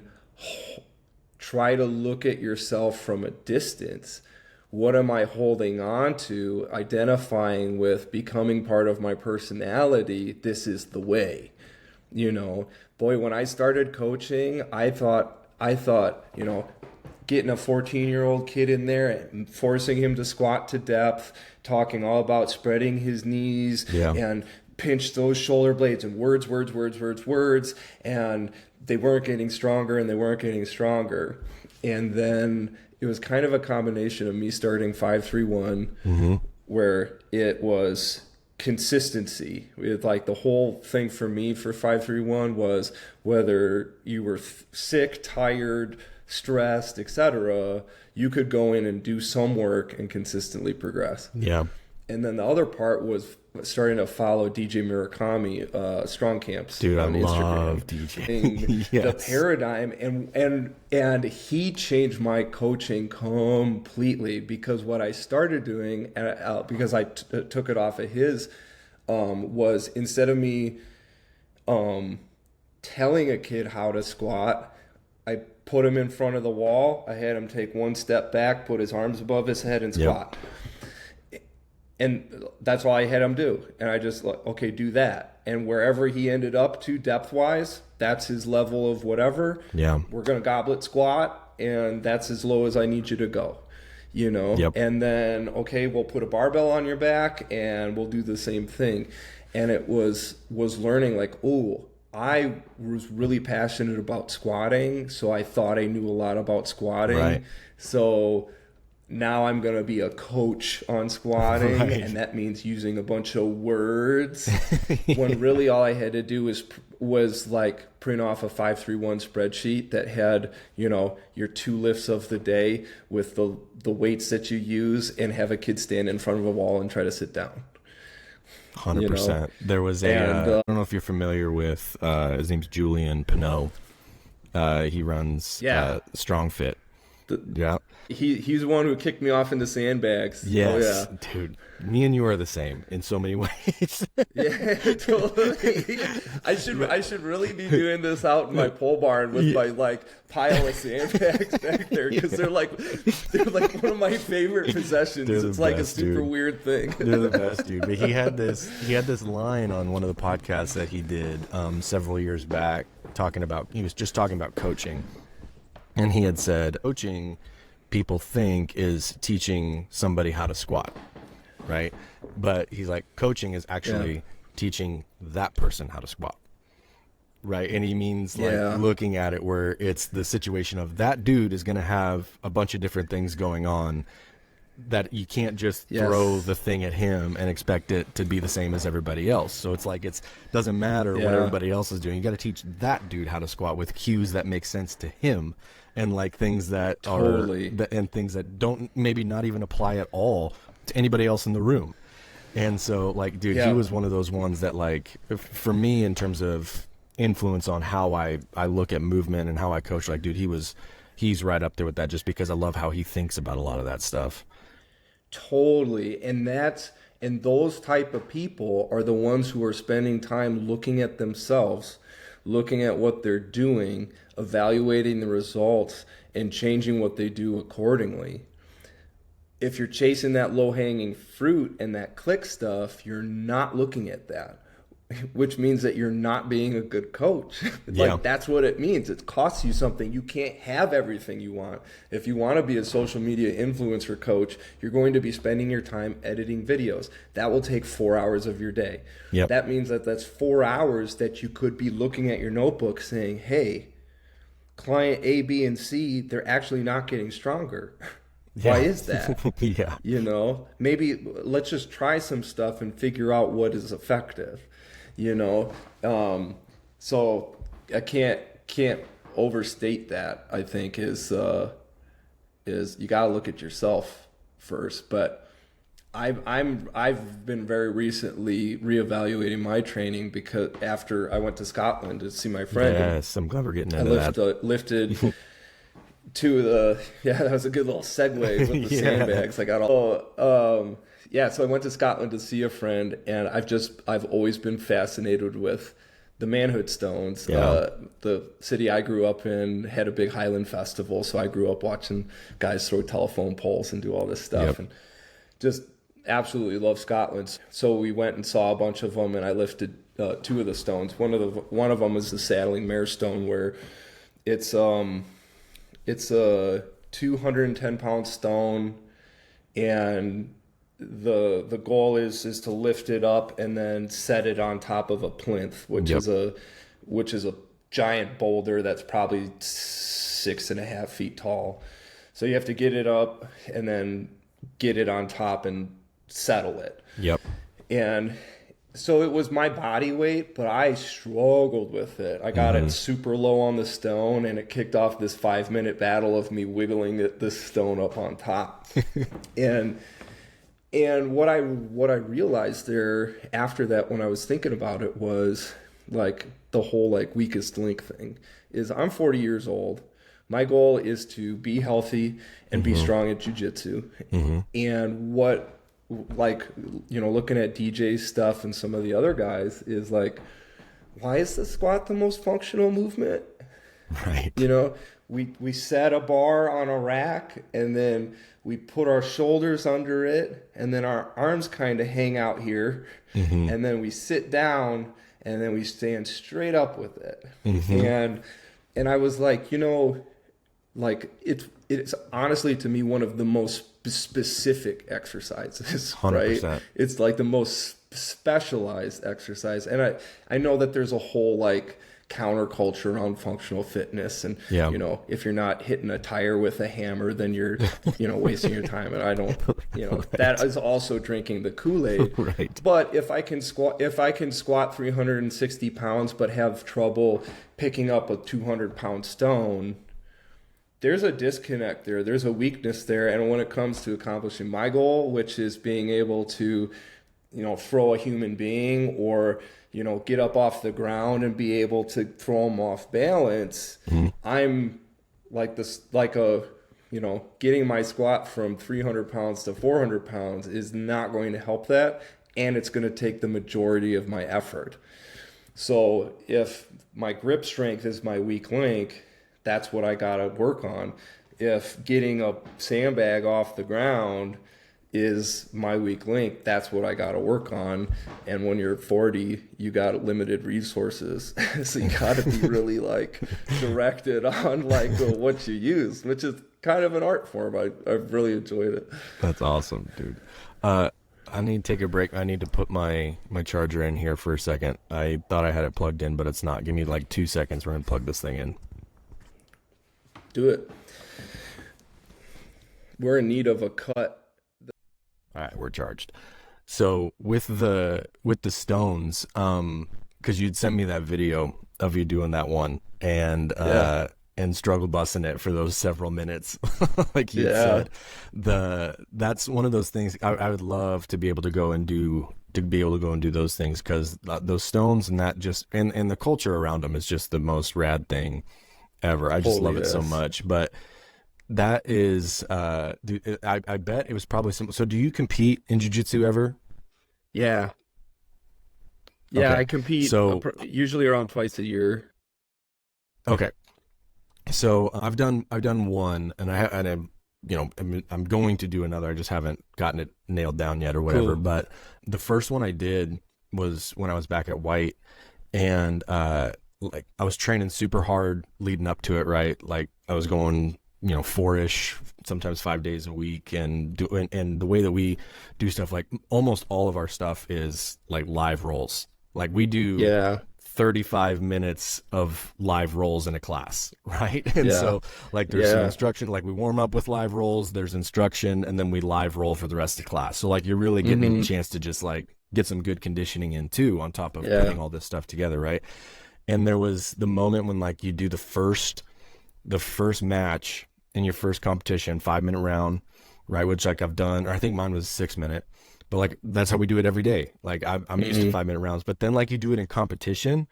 try to look at yourself from a distance. What am I holding on to? Identifying with, becoming part of my personality. This is the way. You know, boy, when I started coaching, I thought, you know, getting a 14-year-old kid in there and forcing him to squat to depth, talking all about spreading his knees and pinch those shoulder blades and words. And they weren't getting stronger and they weren't getting stronger. And then it was kind of a combination of me starting 5-3-1, where it was consistency. With, like, the whole thing for me for 5-3-1 was whether you were sick, tired, stressed, etc., you could go in and do some work and consistently progress. And then the other part was starting to follow DJ Murakami, Strong Camps. Dude, on I Instagram, love DJ. The paradigm, and he changed my coaching completely, because what I started doing, because I took it off of his, was, instead of me telling a kid how to squat, I put him in front of the wall. I had him take one step back, put his arms above his head, and squat. And that's all I had him do. And I just, like, okay, do that. And wherever he ended up to depth-wise, that's his level of whatever. We're going to goblet squat, and that's as low as I need you to go. You know? And then, okay, we'll put a barbell on your back, and we'll do the same thing. And it was learning, like, oh, I was really passionate about squatting, so I thought I knew a lot about squatting. So now I'm going to be a coach on squatting, and that means using a bunch of words, when really all I had to do was like print off a 5-3-1 spreadsheet that had, you know, your 2 lifts of the day with the weights that you use, and have a kid stand in front of a wall and try to sit down. 100%. You know? There was I don't know if you're familiar with, his name's Julian Pinot. He runs Strong Fit. Yeah. He's the one who kicked me off into sandbags. Yes, Oh, dude. Me and you are the same in so many ways. yeah. Yeah, totally. I should really be doing this out in my pole barn with my like pile of sandbags back there, because they're like one of my favorite possessions. It's like a super weird thing. They're the best, dude. But he had this line on one of the podcasts that he did several years back, he was just talking about coaching, and he had said coaching, people think, is teaching somebody how to squat, right? But he's like, coaching is actually teaching that person how to squat, right? And he means like looking at it where it's the situation of that dude is going to have a bunch of different things going on, that you can't just throw the thing at him and expect it to be the same as everybody else. So it's like, doesn't matter what everybody else is doing. You got to teach that dude how to squat with cues that make sense to him, and like things that and things that don't, maybe not even apply at all to anybody else in the room. And so like, dude, he was one of those ones that, like, for me, in terms of influence on how I look at movement and how I coach, like, dude, he's right up there with that, just because I love how he thinks about a lot of that stuff. Totally. And those type of people are the ones who are spending time looking at themselves, looking at what they're doing, evaluating the results, and changing what they do accordingly. If you're chasing that low-hanging fruit and that click stuff, you're not looking at that, which means that you're not being a good coach. Like, that's what it means. It costs you something. You can't have everything you want. If you want to be a social media influencer coach, you're going to be spending your time editing videos. That will take 4 hours of your day. Yep. That means that that's 4 hours that you could be looking at your notebook saying, hey, client A, B, and C, they're actually not getting stronger. Why is that? You know, maybe let's just try some stuff and figure out what is effective. You know, so I can't overstate that. I think is you got to look at yourself first. But I've been very recently reevaluating my training, because after I went to Scotland to see my friend. Yes, I'm glad we're getting into that. Lifted to the that was a good little segue with the sandbags. I got all. So I went to Scotland to see a friend, and I've always been fascinated with the manhood stones. The city I grew up in had a big Highland festival, so I grew up watching guys throw telephone poles and do all this stuff, and just absolutely love Scotland. So we went and saw a bunch of them, and I lifted 2 of the stones. One of them is the saddling mare stone, where it's a 210-pound stone, and the goal is to lift it up and then set it on top of a plinth, which is a giant boulder that's probably 6.5 feet tall. So you have to get it up and then get it on top and settle it. Yep. And so it was my body weight, but I struggled with it. I got it super low on the stone, and it kicked off this 5-minute battle of me wiggling this stone up on top. And what I realized there after that, when I was thinking about it, was like the whole like weakest link thing. Is I'm 40 years old. My goal is to be healthy and be strong at jiu-jitsu. And what, like, you know, looking at DJ's stuff and some of the other guys, is like, why is the squat the most functional movement? Right. You know, we set a bar on a rack, and then we put our shoulders under it, and then our arms kind of hang out here, and then we sit down, and then we stand straight up with it. And I was like, you know, like it's honestly, to me, one of the most specific exercises, 100%. Right? It's like the most specialized exercise. And I know that there's a whole like counterculture around functional fitness, and you know, if you're not hitting a tire with a hammer, then you're you know, wasting your time. And I don't, you know, that is also drinking the Kool-Aid. Right. But if I can squat 360 pounds but have trouble picking up a 200-pound stone, there's a disconnect there. There's a weakness there. And when it comes to accomplishing my goal, which is being able to, you know, throw a human being, or, you know, get up off the ground and be able to throw them off balance, I'm like this, like a getting my squat from 300 pounds to 400 pounds is not going to help that, and it's going to take the majority of my effort. So if my grip strength is my weak link, that's what I got to work on. If getting a sandbag off the ground is my weak link, that's what I got to work on. And when you're 40, you got limited resources. So you got to be really like directed on like what you use, which is kind of an art form. I've really enjoyed it. That's awesome, dude. I need to take a break. I need to put my charger in here for a second. I thought I had it plugged in, but it's not. Give me like 2 seconds. We're going to plug this thing in. Do it. We're in need of a cut. All right, we're charged. So with the stones, because you'd sent me that video of you doing that one, and struggle busting it for those several minutes, like you said. That's one of those things I would love to be able to go and do those things, because those stones and that just and the culture around them is just the most rad thing ever. I just love it so much. But that is, dude, I bet it was probably simple. So do you compete in jiu-jitsu ever? Yeah. Okay. I compete usually around twice a year. Okay. So I've done one, and I'm going to do another. I just haven't gotten it nailed down yet or whatever. Cool. But the first one I did was when I was back at White, and like I was training super hard leading up to it, right? Like I was going 4-ish, sometimes 5 days a week, and the way that we do stuff, like almost all of our stuff is like live rolls. Like we do 35 minutes of live rolls in a class, right? And so like there's some instruction, like we warm up with live rolls, there's instruction, and then we live roll for the rest of the class. So like you're really getting a chance to just like get some good conditioning in too, on top of putting all this stuff together, right? And there was the moment when like you do the first match in your first competition, 5-minute round, right? Which like I've done, or I think mine was 6-minute, but like that's how we do it every day. Like I'm used to 5-minute rounds, but then like you do it in competition,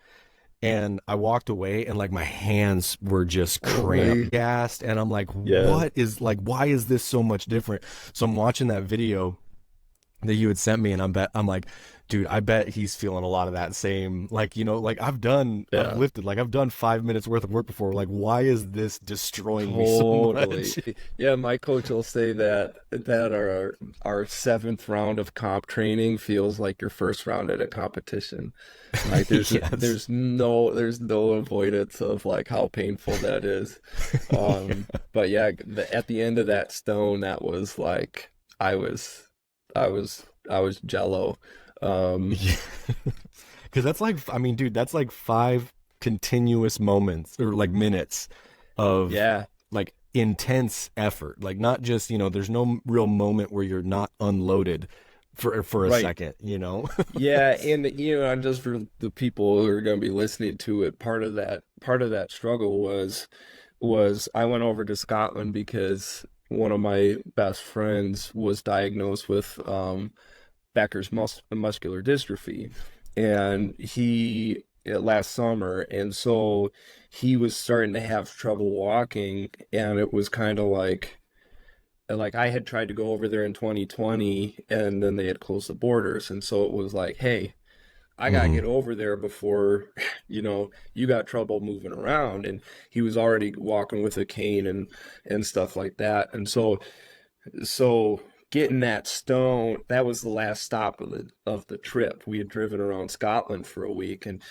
and I walked away and like my hands were just cramped, gassed, and I'm like, what is like, why is this so much different? So I'm watching that video that you had sent me, and I'm like, dude, I bet he's feeling a lot of that same, like, like I've lifted, like I've done 5 minutes worth of work before. Like, why is this destroying me so much? Yeah, my coach will say that our 7th round of comp training feels like your first round at a competition. Like there's no avoidance of like how painful that is. But yeah, at the end of that stone, that was like I was jello. Because that's like, I mean, dude, that's like 5 continuous moments or like minutes of like intense effort. Like not just, there's no real moment where you're not unloaded for a second, Yeah, and just for the people who are going to be listening to it, part of that struggle was I went over to Scotland because one of my best friends was diagnosed with Becker's muscular dystrophy, and he last summer, and so he was starting to have trouble walking, and it was kind of like I had tried to go over there in 2020, and then they had closed the borders, and so it was like, hey, I gotta get over there before you got trouble moving around. And he was already walking with a cane and stuff like that, and so getting that stone, that was the last stop of the trip. We had driven around Scotland for a week, and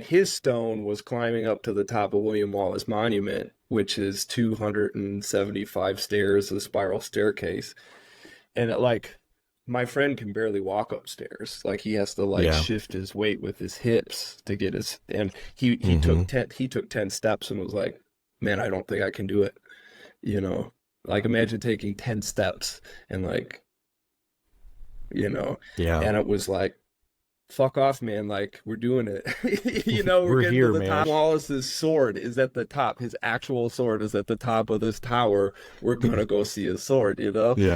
his stone was climbing up to the top of William Wallace Monument, which is 275 stairs, a spiral staircase. And my friend can barely walk upstairs. Like he has to shift his weight with his hips to get his, and he took 10 steps and was like, man, I don't think I can do it. Like imagine taking 10 steps and and it was like, fuck off, man. Like we're doing it. We're getting here, to the man. top. Wallace's sword is at the top. His actual sword is at the top of this tower. We're going to go see his sword, Yeah.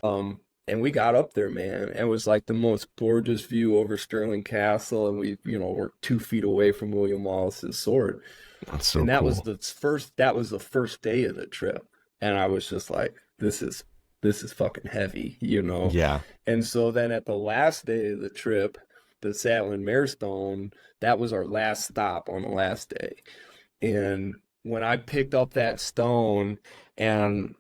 And we got up there, man. It was like the most gorgeous view over Stirling Castle. And we, we're 2 feet away from William Wallace's sword. That's so and that cool. was the first day of the trip. And I was just like, this is fucking heavy, you know? Yeah. And so then at the last day of the trip, the Saddle and Mare Stone, that was our last stop on the last day. And when I picked up that stone, and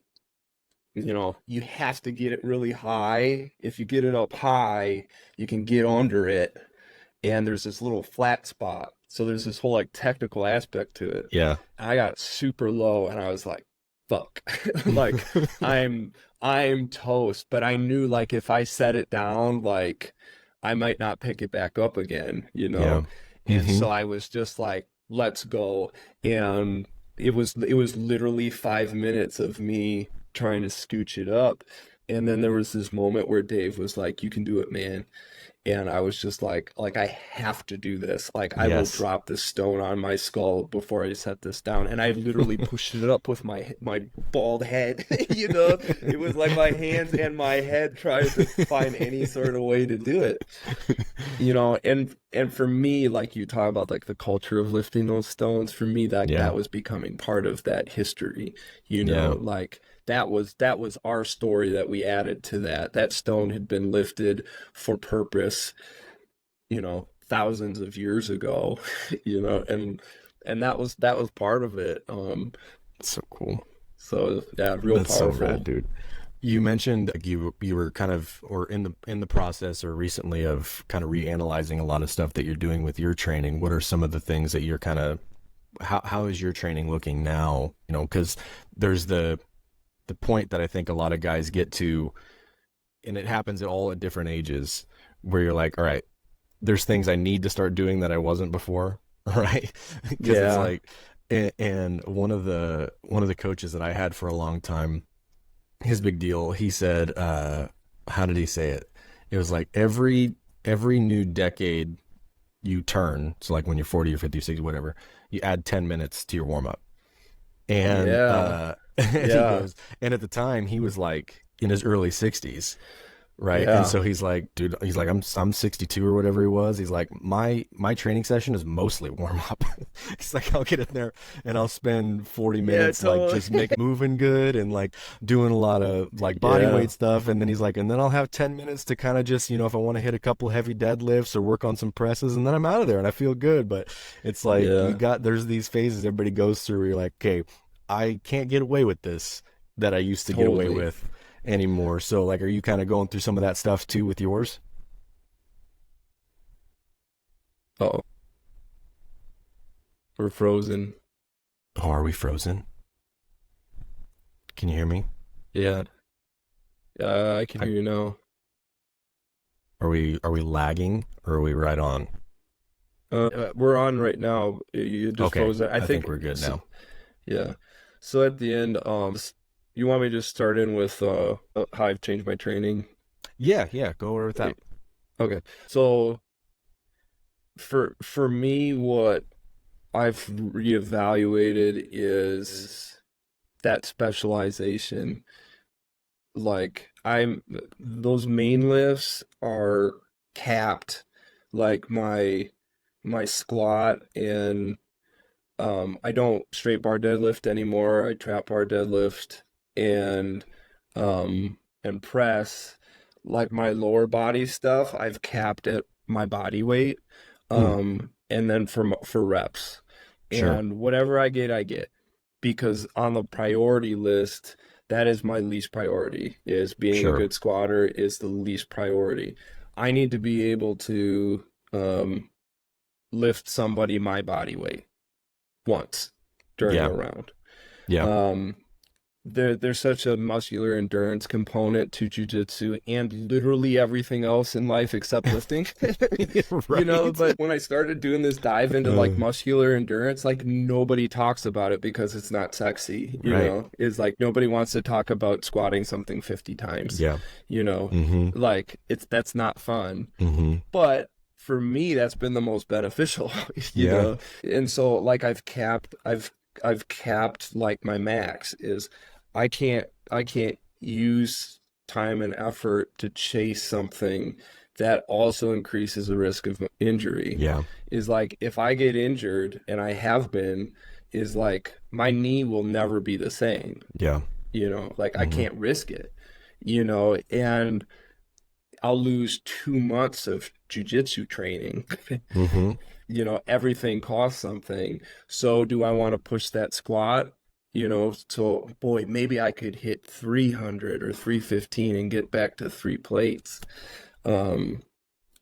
you know, you have to get it really high. If you get it up high, you can get under it, and there's this little flat spot. So there's this whole like technical aspect to it. Yeah. I got super low and I was like, fuck. Like I'm toast. But I knew like if I set it down, like I might not pick it back up again, you know? Yeah. And so I was just like, let's go. And it was literally 5 minutes of me trying to scooch it up. And then there was this moment where Dave was like, you can do it, man. And I was just like I have to do this. Like I will drop this stone on my skull before I set this down. And I literally pushed it up with my bald head. You know, it was like my hands and my head trying to find any sort of way to do it. You know, and for me, like you talk about like the culture of lifting those stones, for me that was becoming part of that history. You know, like that was our story that we added to that. That stone had been lifted for purpose, you know, thousands of years ago, you know, and that was part of it. So cool. So yeah, real That's powerful. so rad, dude. You mentioned like you were kind of or in the process or recently of kind of reanalyzing a lot of stuff that you're doing with your training. What are some of the things that you're kind of how is your training looking now? You know, because there's the point that I think a lot of guys get to, and it happens at different ages, where you're like, all right, there's things I need to start doing that I wasn't before, right? Because it's like, and one of the coaches that I had for a long time, his big deal, he said, how did he say it? It was like every new decade you turn, so like when you're 40 or 50 or 60, whatever, you add 10 minutes to your warm up. And and he goes, and at the time he was like in his early 60s, right? And so he's like, dude, he's like, I'm 62 or whatever he was. He's like, my training session is mostly warm up. He's like, I'll get in there and I'll spend 40 minutes like just moving good and like doing a lot of like body weight stuff. And then he's like, and then I'll have 10 minutes to kind of just, you know, if I want to hit a couple heavy deadlifts or work on some presses, and then I'm out of there and I feel good. But it's like there's these phases everybody goes through where you're like, okay, I can't get away with this that I used to get away with anymore. So like, are you kind of going through some of that stuff too with yours? Oh, we're frozen. Oh, are we frozen? Can you hear me? Yeah. I can hear you now. Are we lagging or are we right on? We're on right now. You just froze it. I think we're good now. Yeah. So at the end, you want me to just start in with how I've changed my training? Yeah, go over with that. Okay. So for me, what I've reevaluated is that specialization. Like those main lifts are capped, like my squat and I don't straight bar deadlift anymore. I trap bar deadlift and press. Like my lower body stuff, I've capped at my body weight. And then for reps. Sure. And whatever I get. Because on the priority list, that is my least priority. Is being a good squatter is the least priority. I need to be able to lift somebody my body weight once during a round. There's such a muscular endurance component to jiu-jitsu and literally everything else in life except lifting. Right. You know, but when I started doing this dive into like muscular endurance, like nobody talks about it because it's not sexy, you know. It's like nobody wants to talk about squatting something 50 times. You know, like that's not fun. But for me, that's been the most beneficial, you know? And so like I've capped like my max is I can't use time and effort to chase something that also increases the risk of injury. Is like if I get injured, and I have been, is like my knee will never be the same. like I Mm-hmm. can't risk it, and I'll lose 2 months of jujitsu training. Mm-hmm. Everything costs something. So do I want to push that squat? So boy, maybe I could hit 300 or 315 and get back to 3 plates. Um,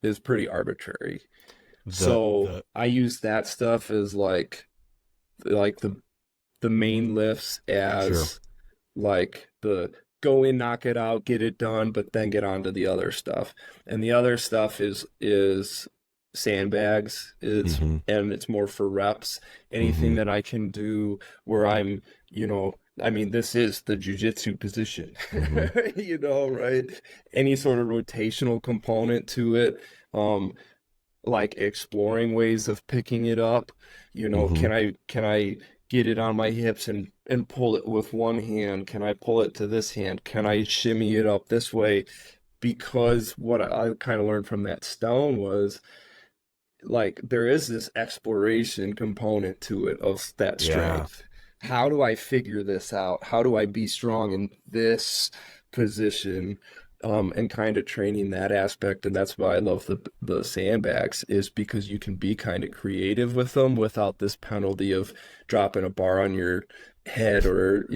is pretty arbitrary. So The I use that stuff as like the main lifts Sure. as like the go in, knock it out, get it done, but then get on to the other stuff. And the other stuff is sandbags. Mm-hmm. And it's more for reps. Anything Mm-hmm. that I can do where I mean, this is the jujitsu position, Mm-hmm. right? Any sort of rotational component to it. Um, like exploring ways of picking it up. Mm-hmm. Can I get it on my hips and pull it with one hand? Can I pull it to this hand? Can I shimmy it up this way? Because what I kind of learned from that stone was like there is this exploration component to it of that Yeah. strength. How do I figure this out? How do I be strong in this position? And kind of training that aspect, and that's why I love the sandbags, is because you can be kind of creative with them without this penalty of dropping a bar on your head or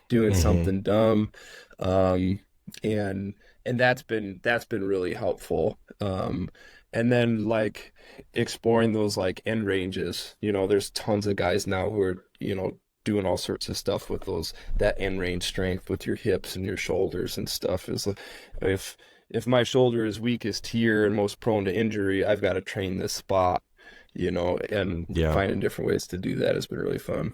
doing Mm-hmm. something dumb, um, and that's been really helpful. And then like exploring those like end ranges. There's tons of guys now who are, doing all sorts of stuff with that end range strength with your hips and your shoulders and stuff. Is like, if my shoulder is weakest here and most prone to injury, I've got to train this spot, and Yeah. finding different ways to do that has been really fun.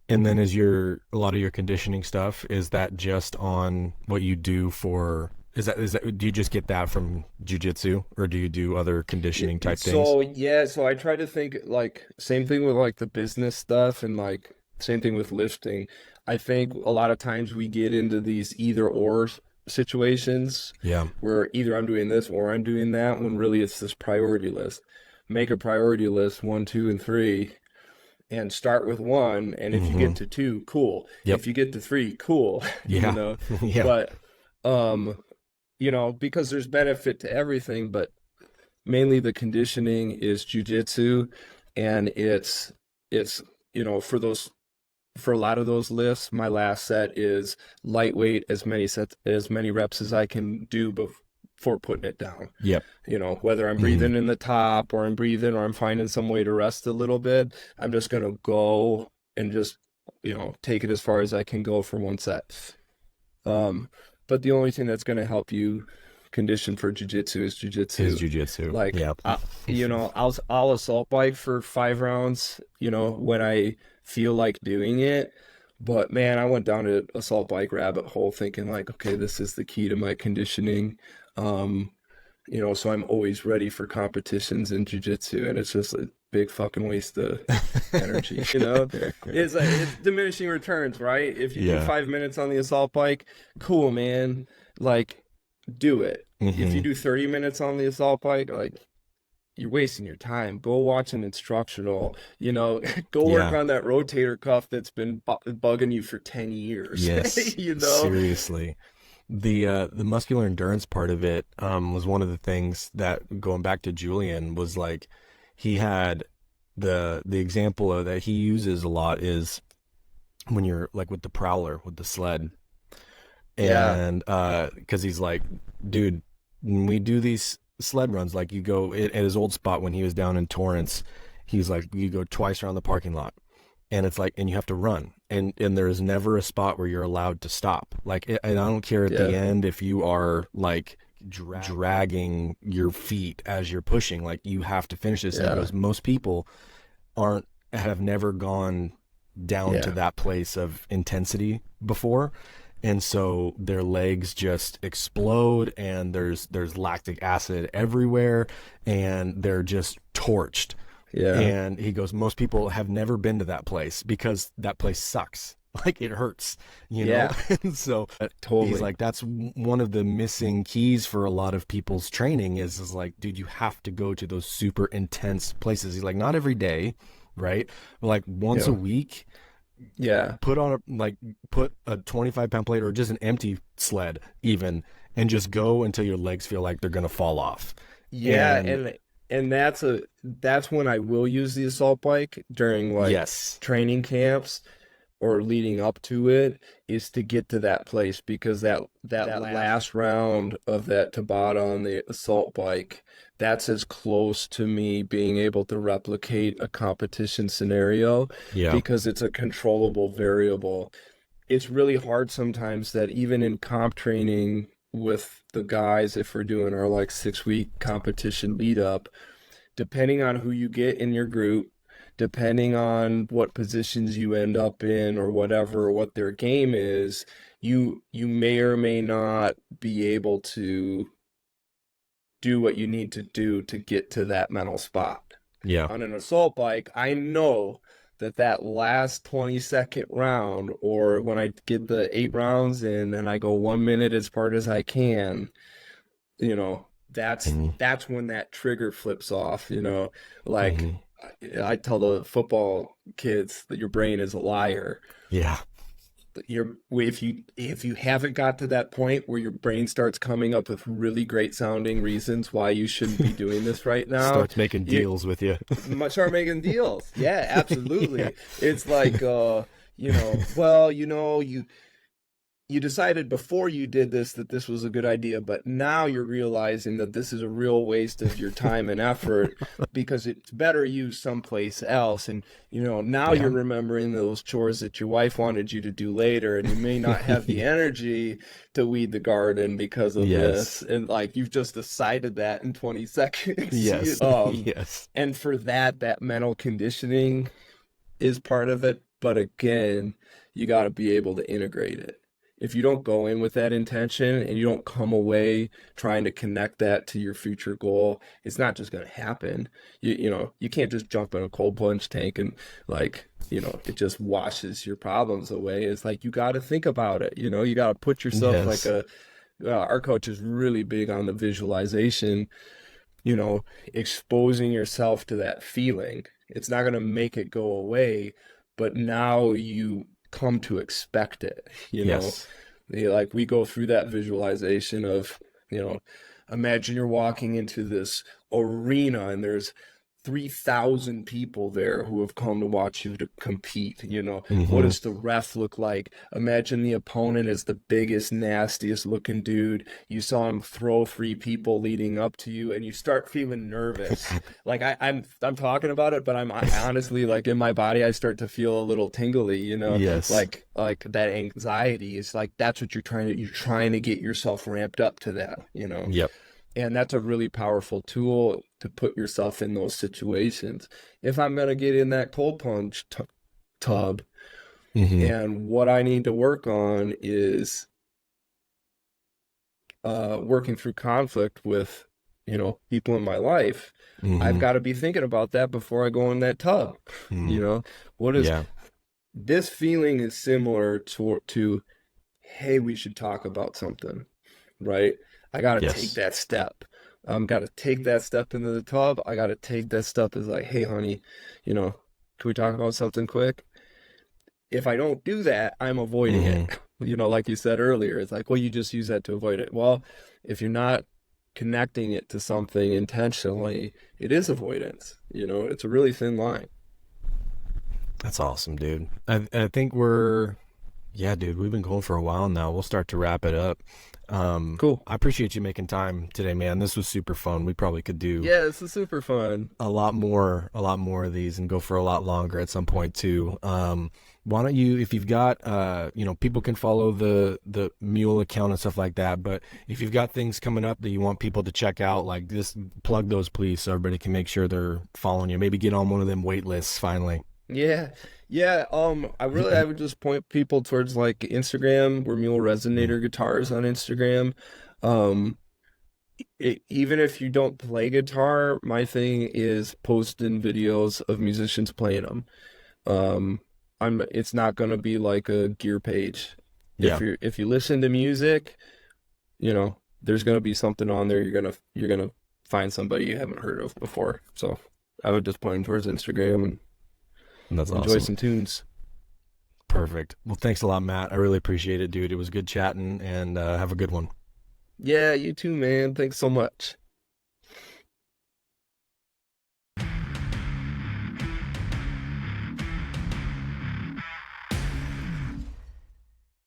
And then a lot of your conditioning stuff, is that just on what you do for, is that do you just get that from jujitsu, or do you do other conditioning type things? So yeah, so I try to think like same thing with like the business stuff and like same thing with lifting. I think a lot of times we get into these either or situations Yeah. where either I'm doing this or I'm doing that when really it's this priority list. Make a priority list, one, two, and three, and start with one. And if you Mm-hmm. get to two, cool. Yep. If you get to three, cool. Yeah. Yeah. But um, because there's benefit to everything, but mainly the conditioning is jujitsu, and it's for a lot of those lifts, my last set is lightweight, as many reps as I can do before putting it down. Yep. Whether I'm Mm-hmm. breathing in the top or I'm breathing or I'm finding some way to rest a little bit, I'm just gonna go and just take it as far as I can go for one set. Um, but the only thing that's gonna help you condition for jujitsu is Is jujitsu. jujitsu. Like, Yep. I'll assault bike for 5 rounds, when I feel like doing it. But man, I went down an assault bike rabbit hole thinking like, okay, this is the key to my conditioning. Um, so I'm always ready for competitions in jujitsu, and it's just a big fucking waste of energy, It's like it's diminishing returns, right? If you do Yeah. 5 minutes on the assault bike, cool, man. Like, do it. If you Mm-hmm. do 30 minutes on the assault bike, like you're wasting your time. Go watch an instructional, go work Yeah. on that rotator cuff that's been bugging you for 10 years, Yes. you know? Seriously. The muscular endurance part of it was one of the things that, going back to Julian, was like he had the example of that he uses a lot is when you're like with the prowler with the sled, Yeah, and because he's like, dude, when we do these sled runs, like you go at his old spot when he was down in Torrance, he's like, you go twice around the parking lot, and it's like, and you have to run, and there is never a spot where you're allowed to stop. Like, and I don't care at yeah, the end if you are like dragging your feet as you're pushing, like you have to finish this. And he yeah, goes, most people aren't have never gone down to yeah, that place of intensity before, and so their legs just explode, and there's lactic acid everywhere, and they're just torched. yeah, And he goes, most people have never been to that place because that place sucks. Like, it hurts, yeah, And so he's totally. like, that's one of the missing keys for a lot of people's training is like, dude, you have to go to those super intense places. He's like, not every day, right? But like once a Yeah, week, Yeah. Put on put a 25-pound plate or just an empty sled even, and just go until your legs feel like they're gonna fall off. Yeah, And and that's when I will use the assault bike during like yes, training camps or leading up to it, is to get to that place, because that last round of that Tabata on the assault bike, that's as close to me being able to replicate a competition scenario, yeah, because it's a controllable variable. It's really hard sometimes that even in comp training with the guys, if we're doing our like 6 week competition lead up, depending on who you get in your group, depending on what positions you end up in or whatever, what their game is, you may or may not be able to do what you need to do to get to that mental spot. yeah, On an assault bike, I know that last 20-second round, or when I get the 8 rounds in and I go 1 minute as hard as I can, you know, hmm that's when that trigger flips off, you know. Like hmm I tell the football kids that your brain is a liar. yeah. If you haven't got to that point where your brain starts coming up with really great sounding reasons why you shouldn't be doing this right now, Starts making you deals with you. start making deals. Yeah, Yeah. absolutely. It's like well, you decided before you did this that this was a good idea, but now you're realizing that this is a real waste of your time and effort, because it's better used someplace else. And, now Yeah. you're remembering those chores that your wife wanted you to do later, and you may not have the energy to weed the garden because of Yes. this. And like, you've just decided that in 20 seconds. Yes. Yes. And for that mental conditioning is part of it. But again, you got to be able to integrate it. If you don't go in with that intention and you don't come away trying to connect that to your future goal, it's not just going to happen. You can't just jump in a cold plunge tank and it just washes your problems away. It's like, you got to think about it. You got to put yourself Yes. our coach is really big on the visualization, exposing yourself to that feeling. It's not going to make it go away, but now you come to expect it. Yes. Like, we go through that visualization of, imagine you're walking into this arena and there's 3,000 people there who have come to watch you to compete. What hmm does the ref look like? Imagine the opponent is the biggest, nastiest looking dude. You saw him throw 3 people leading up to you, and you start feeling nervous. Like, I'm talking about it, but I honestly, like, in my body, I start to feel a little tingly. Yes. Like that anxiety is like, that's what you're trying to get yourself ramped up to that. Yep. And that's a really powerful tool to put yourself in those situations. If I'm going to get in that cold plunge tub, hmm and what I need to work on is working through conflict with, people in my life, I've hmm got to be thinking about that before I go in that tub. What is Yeah. this feeling is similar to, hey, we should talk about something, right? I got to take Yes. that step. Got to take that step into the tub. I got to take that step as like, hey, honey, can we talk about something quick? If I don't do that, I'm avoiding hmm it. Like you said earlier, it's like, well, you just use that to avoid it. Well, if you're not connecting it to something intentionally, it is avoidance. It's a really thin line. That's awesome, dude. I think yeah, dude, we've been going for a while now. We'll start to wrap it up. Cool. I appreciate you making time today, man. This was super fun. We probably could do Yeah, this is super fun. a lot more of these and go for a lot longer at some point too. Why don't you, if you've got, people can follow the Mule account and stuff like that, but if you've got things coming up that you want people to check out, like, just plug those, please, so everybody can make sure they're following you. Maybe get on one of them wait lists finally. Yeah. Yeah. I would just point people towards like Instagram. We're Mule Resonator Guitars on Instagram. Um, Even if you don't play guitar, my thing is posting videos of musicians playing them. It's not gonna be like a gear page. Yeah. If you listen to music, there's gonna be something on there. You're gonna find somebody you haven't heard of before. So I would just point them towards Instagram and That's enjoy awesome. some tunes. Perfect. Well, thanks a lot, Matt. I really appreciate it, dude. It was good chatting, and have a good one. Yeah, you too, man. Thanks so much.